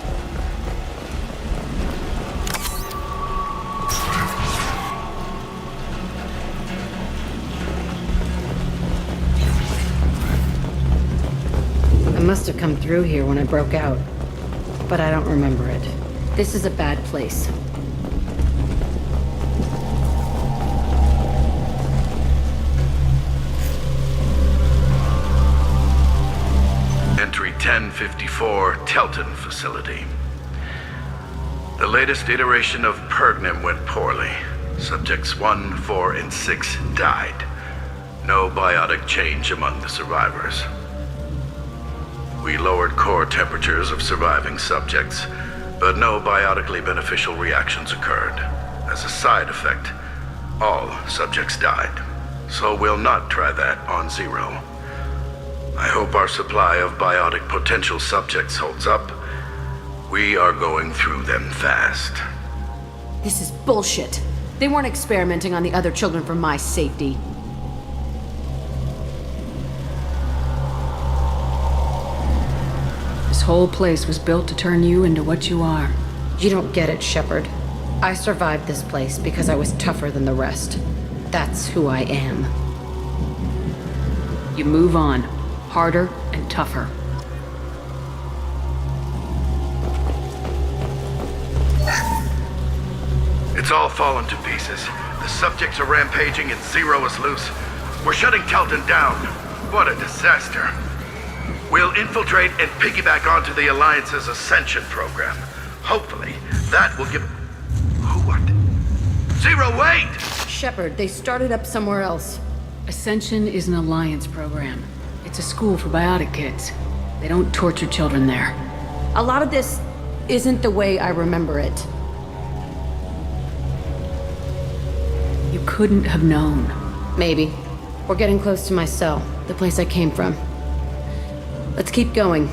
I must have come through here when I broke out, but I don't remember it. This is a bad place. Entry 1054, Telton facility. The latest iteration of Pergnim went poorly. Subjects 1, 4, and 6 died. No biotic change among the survivors. We lowered core temperatures of surviving subjects, but no biotically beneficial reactions occurred. As a side effect, all subjects died. So we'll not try that on Zero. I hope our supply of biotic potential subjects holds up. We are going through them fast. This is bullshit. They weren't experimenting on the other children for my safety. This whole place was built to turn you into what you are. You don't get it, Shepard. I survived this place because I was tougher than the rest. That's who I am. You move on. Harder and tougher. It's all fallen to pieces. The subjects are rampaging and Zero is loose. We're shutting Telton down. What a disaster. We'll infiltrate and piggyback onto the Alliance's Ascension program. Hopefully, that will give... What? Zero, wait! Shepard, they started up somewhere else. Ascension is an Alliance program. It's a school for biotic kids. They don't torture children there. A lot of this isn't the way I remember it. You couldn't have known. Maybe. We're getting close to my cell, the place I came from. Let's keep going.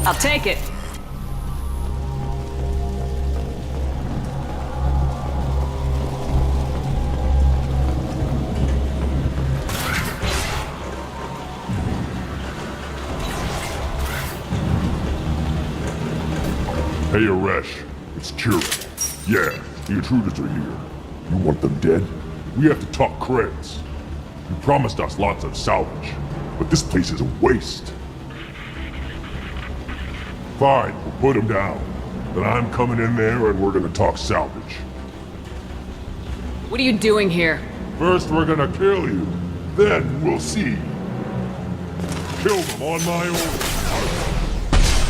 I'll take it. Hey, Aresh. It's Kira. Yeah, the intruders are here. You want them dead? We have to talk credits. You promised us lots of salvage, but this place is a waste. Fine, we'll put them down. Then I'm coming in there and we're gonna talk salvage. What are you doing here? First we're gonna kill you. Then we'll see. Kill them on my order.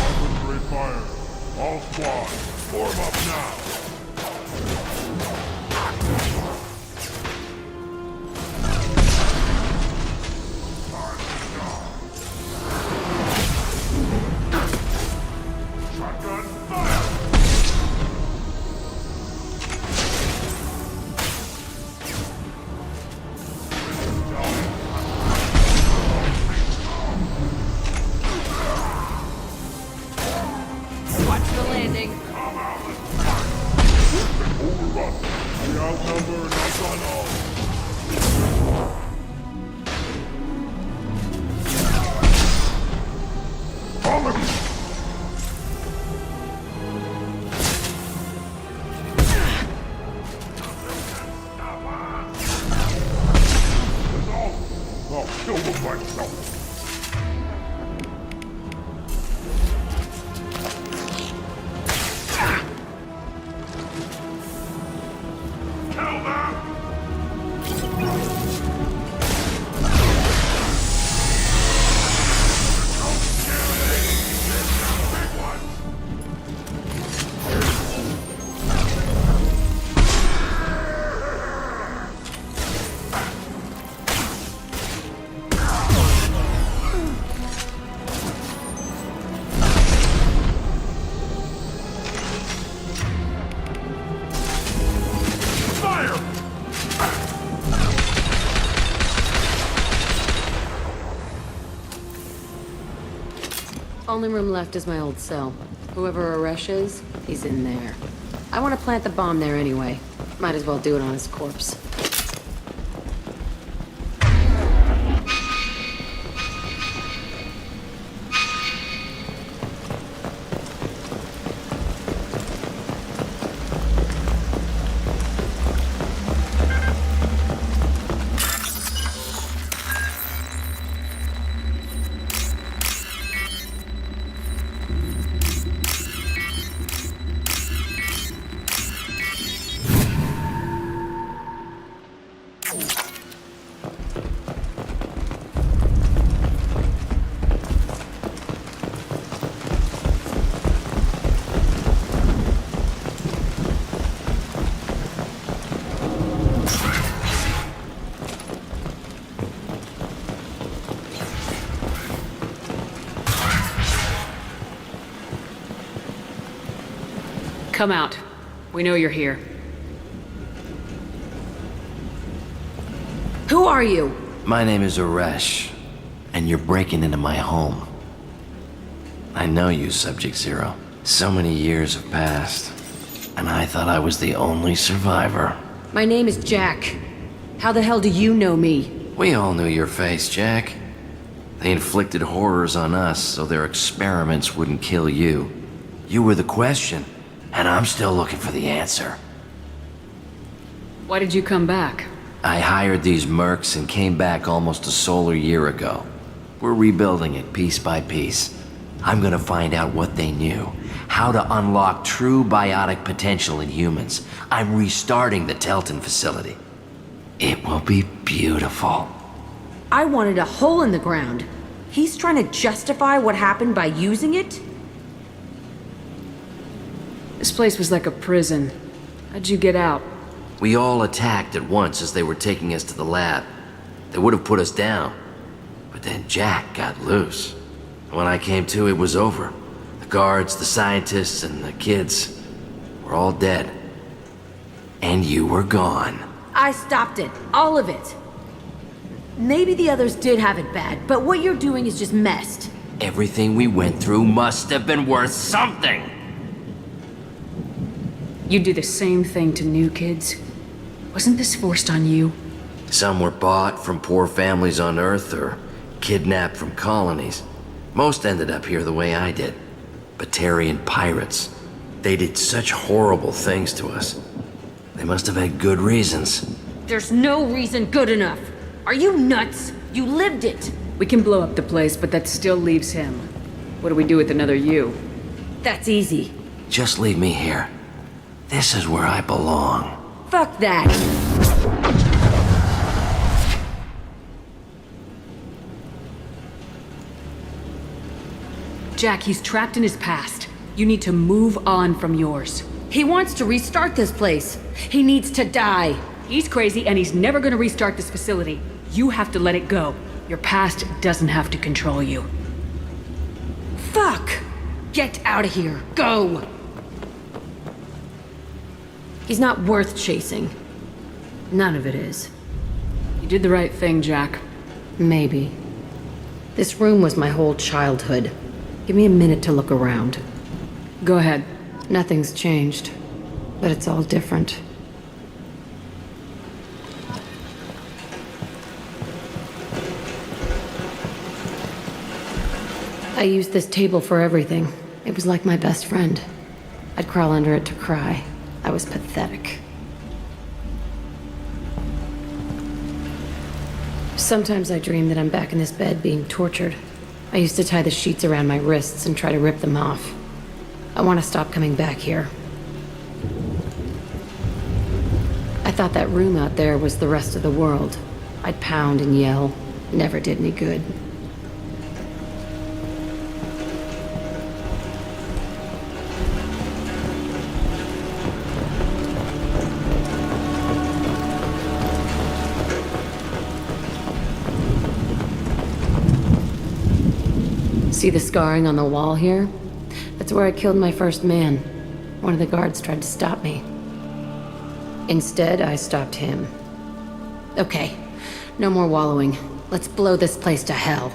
Infantry fire. All squads, form up now. Only room left is my old cell. Whoever Aresh is, he's in there. I want to plant the bomb there anyway. Might as well do it on his corpse. Come out. We know you're here. Who are you? My name is Aresh, and you're breaking into my home. I know you, Subject Zero. So many years have passed, and I thought I was the only survivor. My name is Jack. How the hell do you know me? We all knew your face, Jack. They inflicted horrors on us so their experiments wouldn't kill you. You were the question, and I'm still looking for the answer. Why did you come back? I hired these mercs and came back almost a solar year ago. We're rebuilding it piece by piece. I'm gonna find out what they knew. How to unlock true biotic potential in humans. I'm restarting the Telton facility. It will be beautiful. I wanted a hole in the ground. He's trying to justify what happened by using it? This place was like a prison. How'd you get out? We all attacked at once as they were taking us to the lab. They would have put us down. But then Jack got loose. When I came to, it was over. The guards, the scientists, and the kids were all dead. And you were gone. I stopped it. All of it. Maybe the others did have it bad, but what you're doing is just messed. Everything we went through must have been worth something. You do the same thing to new kids. Wasn't this forced on you? Some were bought from poor families on Earth or kidnapped from colonies. Most ended up here the way I did. Batarian pirates. They did such horrible things to us. They must have had good reasons. There's no reason good enough. Are you nuts? You lived it. We can blow up the place, but that still leaves him. What do we do with another you? That's easy. Just leave me here. This is where I belong. Fuck that. Jack, he's trapped in his past. You need to move on from yours. He wants to restart this place. He needs to die. He's crazy and he's never gonna restart this facility. You have to let it go. Your past doesn't have to control you. Fuck! Get out of here. Go! He's not worth chasing. None of it is. You did the right thing, Jack. Maybe. This room was my whole childhood. Give me a minute to look around. Go ahead. Nothing's changed, but it's all different. I used this table for everything. It was like my best friend. I'd crawl under it to cry. I was pathetic. Sometimes I dream that I'm back in this bed being tortured. I used to tie the sheets around my wrists and try to rip them off. I want to stop coming back here. I thought that room out there was the rest of the world. I'd pound and yell. Never did any good. See the scarring on the wall here? That's where I killed my first man. One of the guards tried to stop me. Instead, I stopped him. Okay, no more wallowing. Let's blow this place to hell.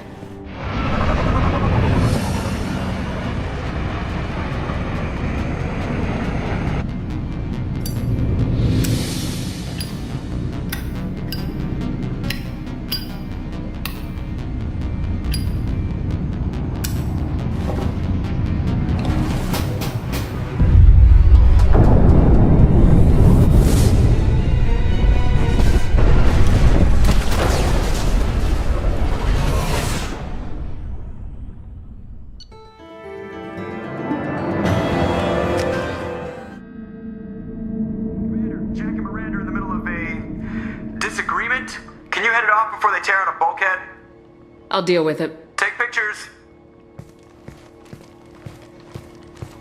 I'll deal with it. Take pictures.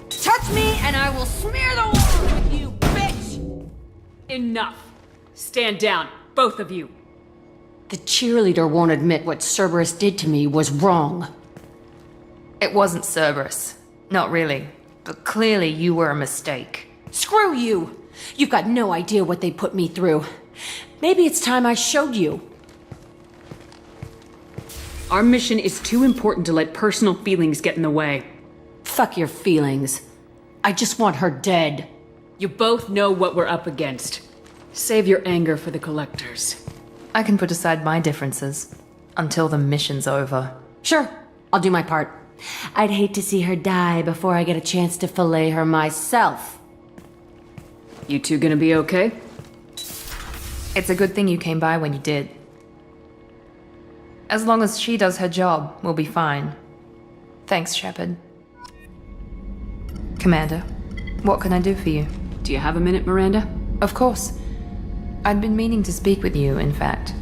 Touch me and I will smear the walls with you, bitch! Enough. Stand down, both of you. The cheerleader won't admit what Cerberus did to me was wrong. It wasn't Cerberus. Not really. But clearly you were a mistake. Screw you! You've got no idea what they put me through. Maybe it's time I showed you. Our mission is too important to let personal feelings get in the way. Fuck your feelings. I just want her dead. You both know what we're up against. Save your anger for the collectors. I can put aside my differences until the mission's over. Sure, I'll do my part. I'd hate to see her die before I get a chance to fillet her myself. You two gonna be okay? It's a good thing you came by when you did. As long as she does her job, we'll be fine. Thanks, Shepard. Commander, what can I do for you? Do you have a minute, Miranda? Of course. I'd been meaning to speak with you, in fact.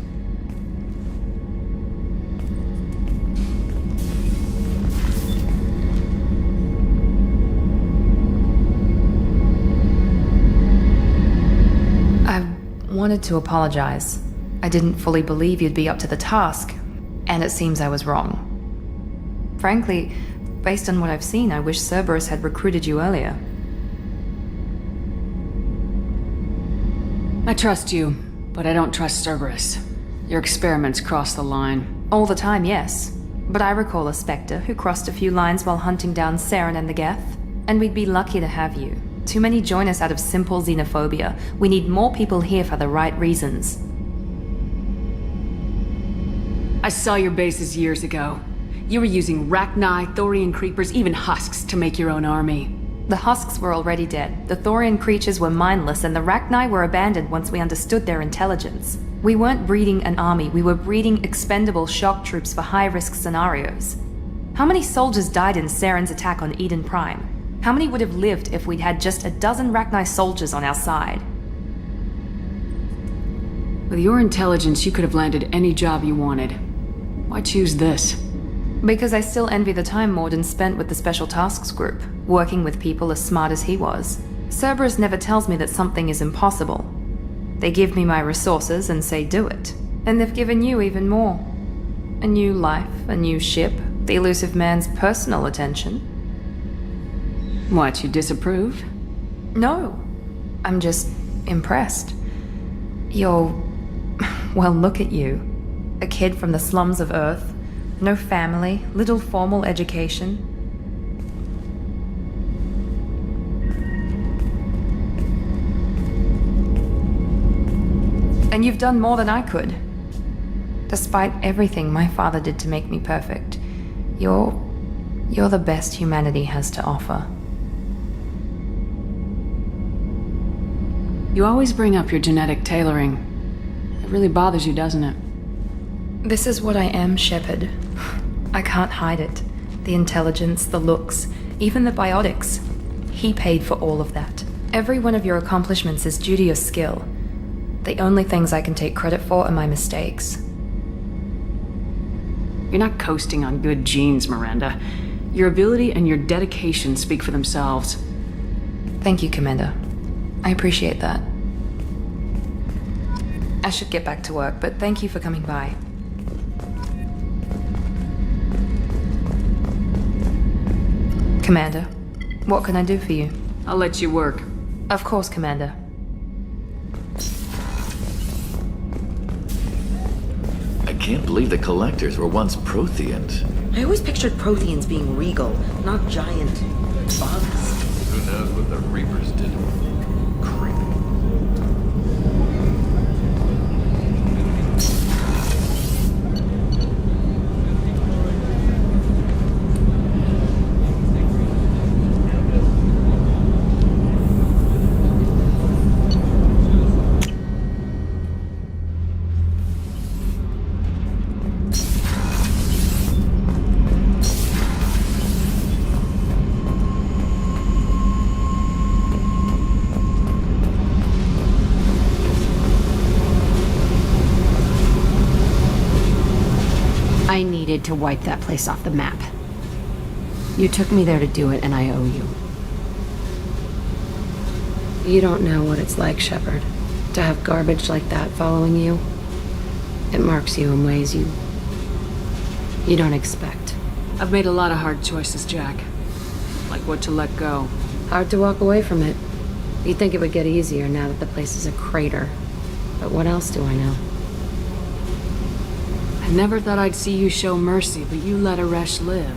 I wanted to apologize. I didn't fully believe you'd be up to the task, and it seems I was wrong. Frankly, based on what I've seen, I wish Cerberus had recruited you earlier. I trust you, but I don't trust Cerberus. Your experiments cross the line. All the time, yes. But I recall a Spectre who crossed a few lines while hunting down Saren and the Geth. And we'd be lucky to have you. Too many join us out of simple xenophobia. We need more people here for the right reasons. I saw your bases years ago. You were using Rachni, Thorian creepers, even husks to make your own army. The husks were already dead. The Thorian creatures were mindless, and the Rachni were abandoned once we understood their intelligence. We weren't breeding an army, we were breeding expendable shock troops for high-risk scenarios. How many soldiers died in Saren's attack on Eden Prime? How many would have lived if we'd had just a dozen Rachni soldiers on our side? With your intelligence, you could have landed any job you wanted. Why choose this? Because I still envy the time Morden spent with the Special Tasks Group, working with people as smart as he was. Cerberus never tells me that something is impossible. They give me my resources and say do it. And they've given you even more. A new life, a new ship, the elusive man's personal attention. What, you disapprove? No. I'm just impressed. You're... well, look at you. A kid from the slums of Earth. No family, little formal education. And you've done more than I could. Despite everything my father did to make me perfect, you're the best humanity has to offer. You always bring up your genetic tailoring. It really bothers you, doesn't it? This is what I am, Shepard. I can't hide it. The intelligence, the looks, even the biotics. He paid for all of that. Every one of your accomplishments is due to your skill. The only things I can take credit for are my mistakes. You're not coasting on good genes, Miranda. Your ability and your dedication speak for themselves. Thank you, Commander. I appreciate that. I should get back to work, but thank you for coming by. Commander, what can I do for you? I'll let you work. Of course, Commander. I can't believe the Collectors were once Protheans. I always pictured Protheans being regal, not giant bugs. Who knows what the Reapers did? Creepy. I needed to wipe that place off the map. You took me there to do it, and I owe you. You don't know what it's like, Shepard, to have garbage like that following you. It marks you in ways you don't expect. I've made a lot of hard choices, Jack. Like what to let go. Hard to walk away from it. You'd think it would get easier now that the place is a crater. But what else do I know? I never thought I'd see you show mercy, but you let Aresh live.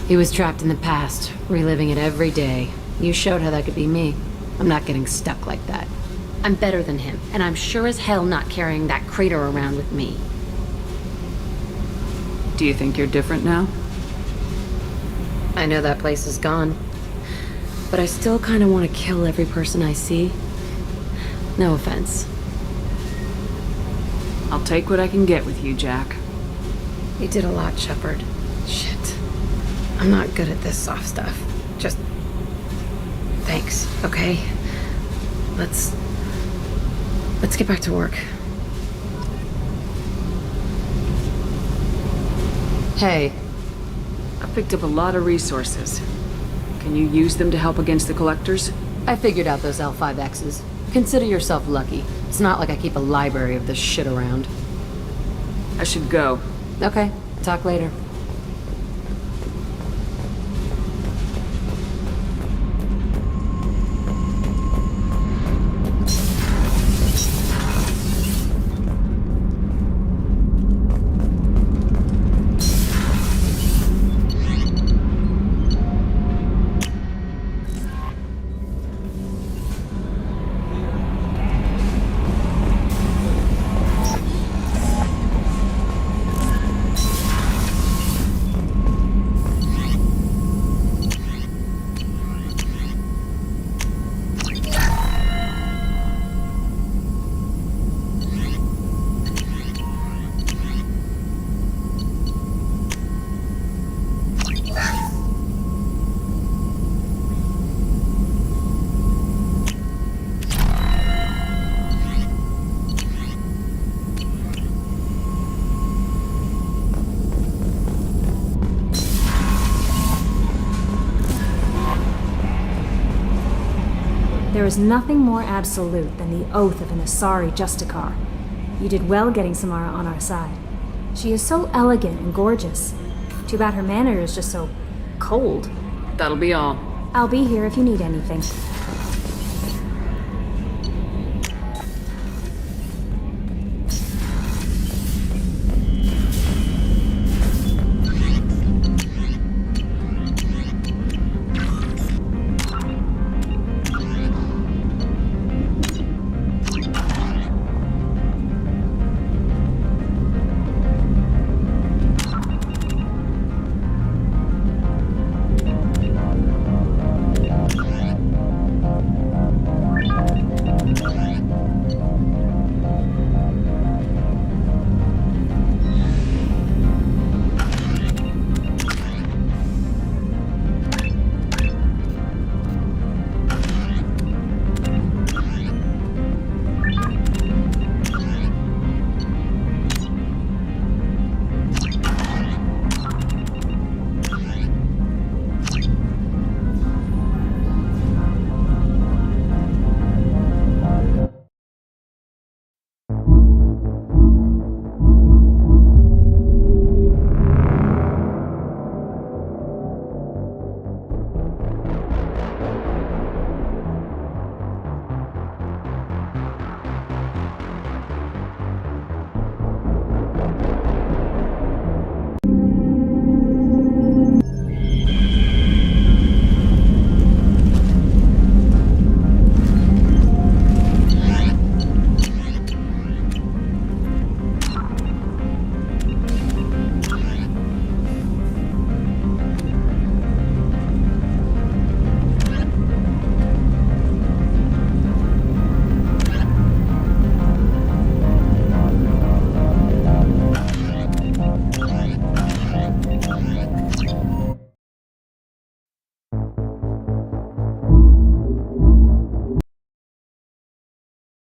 He was trapped in the past, reliving it every day. You showed how that could be me. I'm not getting stuck like that. I'm better than him, and I'm sure as hell not carrying that crater around with me. Do you think you're different now? I know that place is gone. But I still kind of want to kill every person I see. No offense. I'll take what I can get with you, Jack. You did a lot, Shepard. Shit. I'm not good at this soft stuff. Just... thanks, okay? Let's get back to work. Hey, I picked up a lot of resources. Can you use them to help against the Collectors? I figured out those L5Xs. Consider yourself lucky. It's not like I keep a library of this shit around. I should go. Okay, talk later. There is nothing more absolute than the oath of an Asari Justicar. You did well getting Samara on our side. She is so elegant and gorgeous. Too bad her manner is just so cold. That'll be all. I'll be here if you need anything.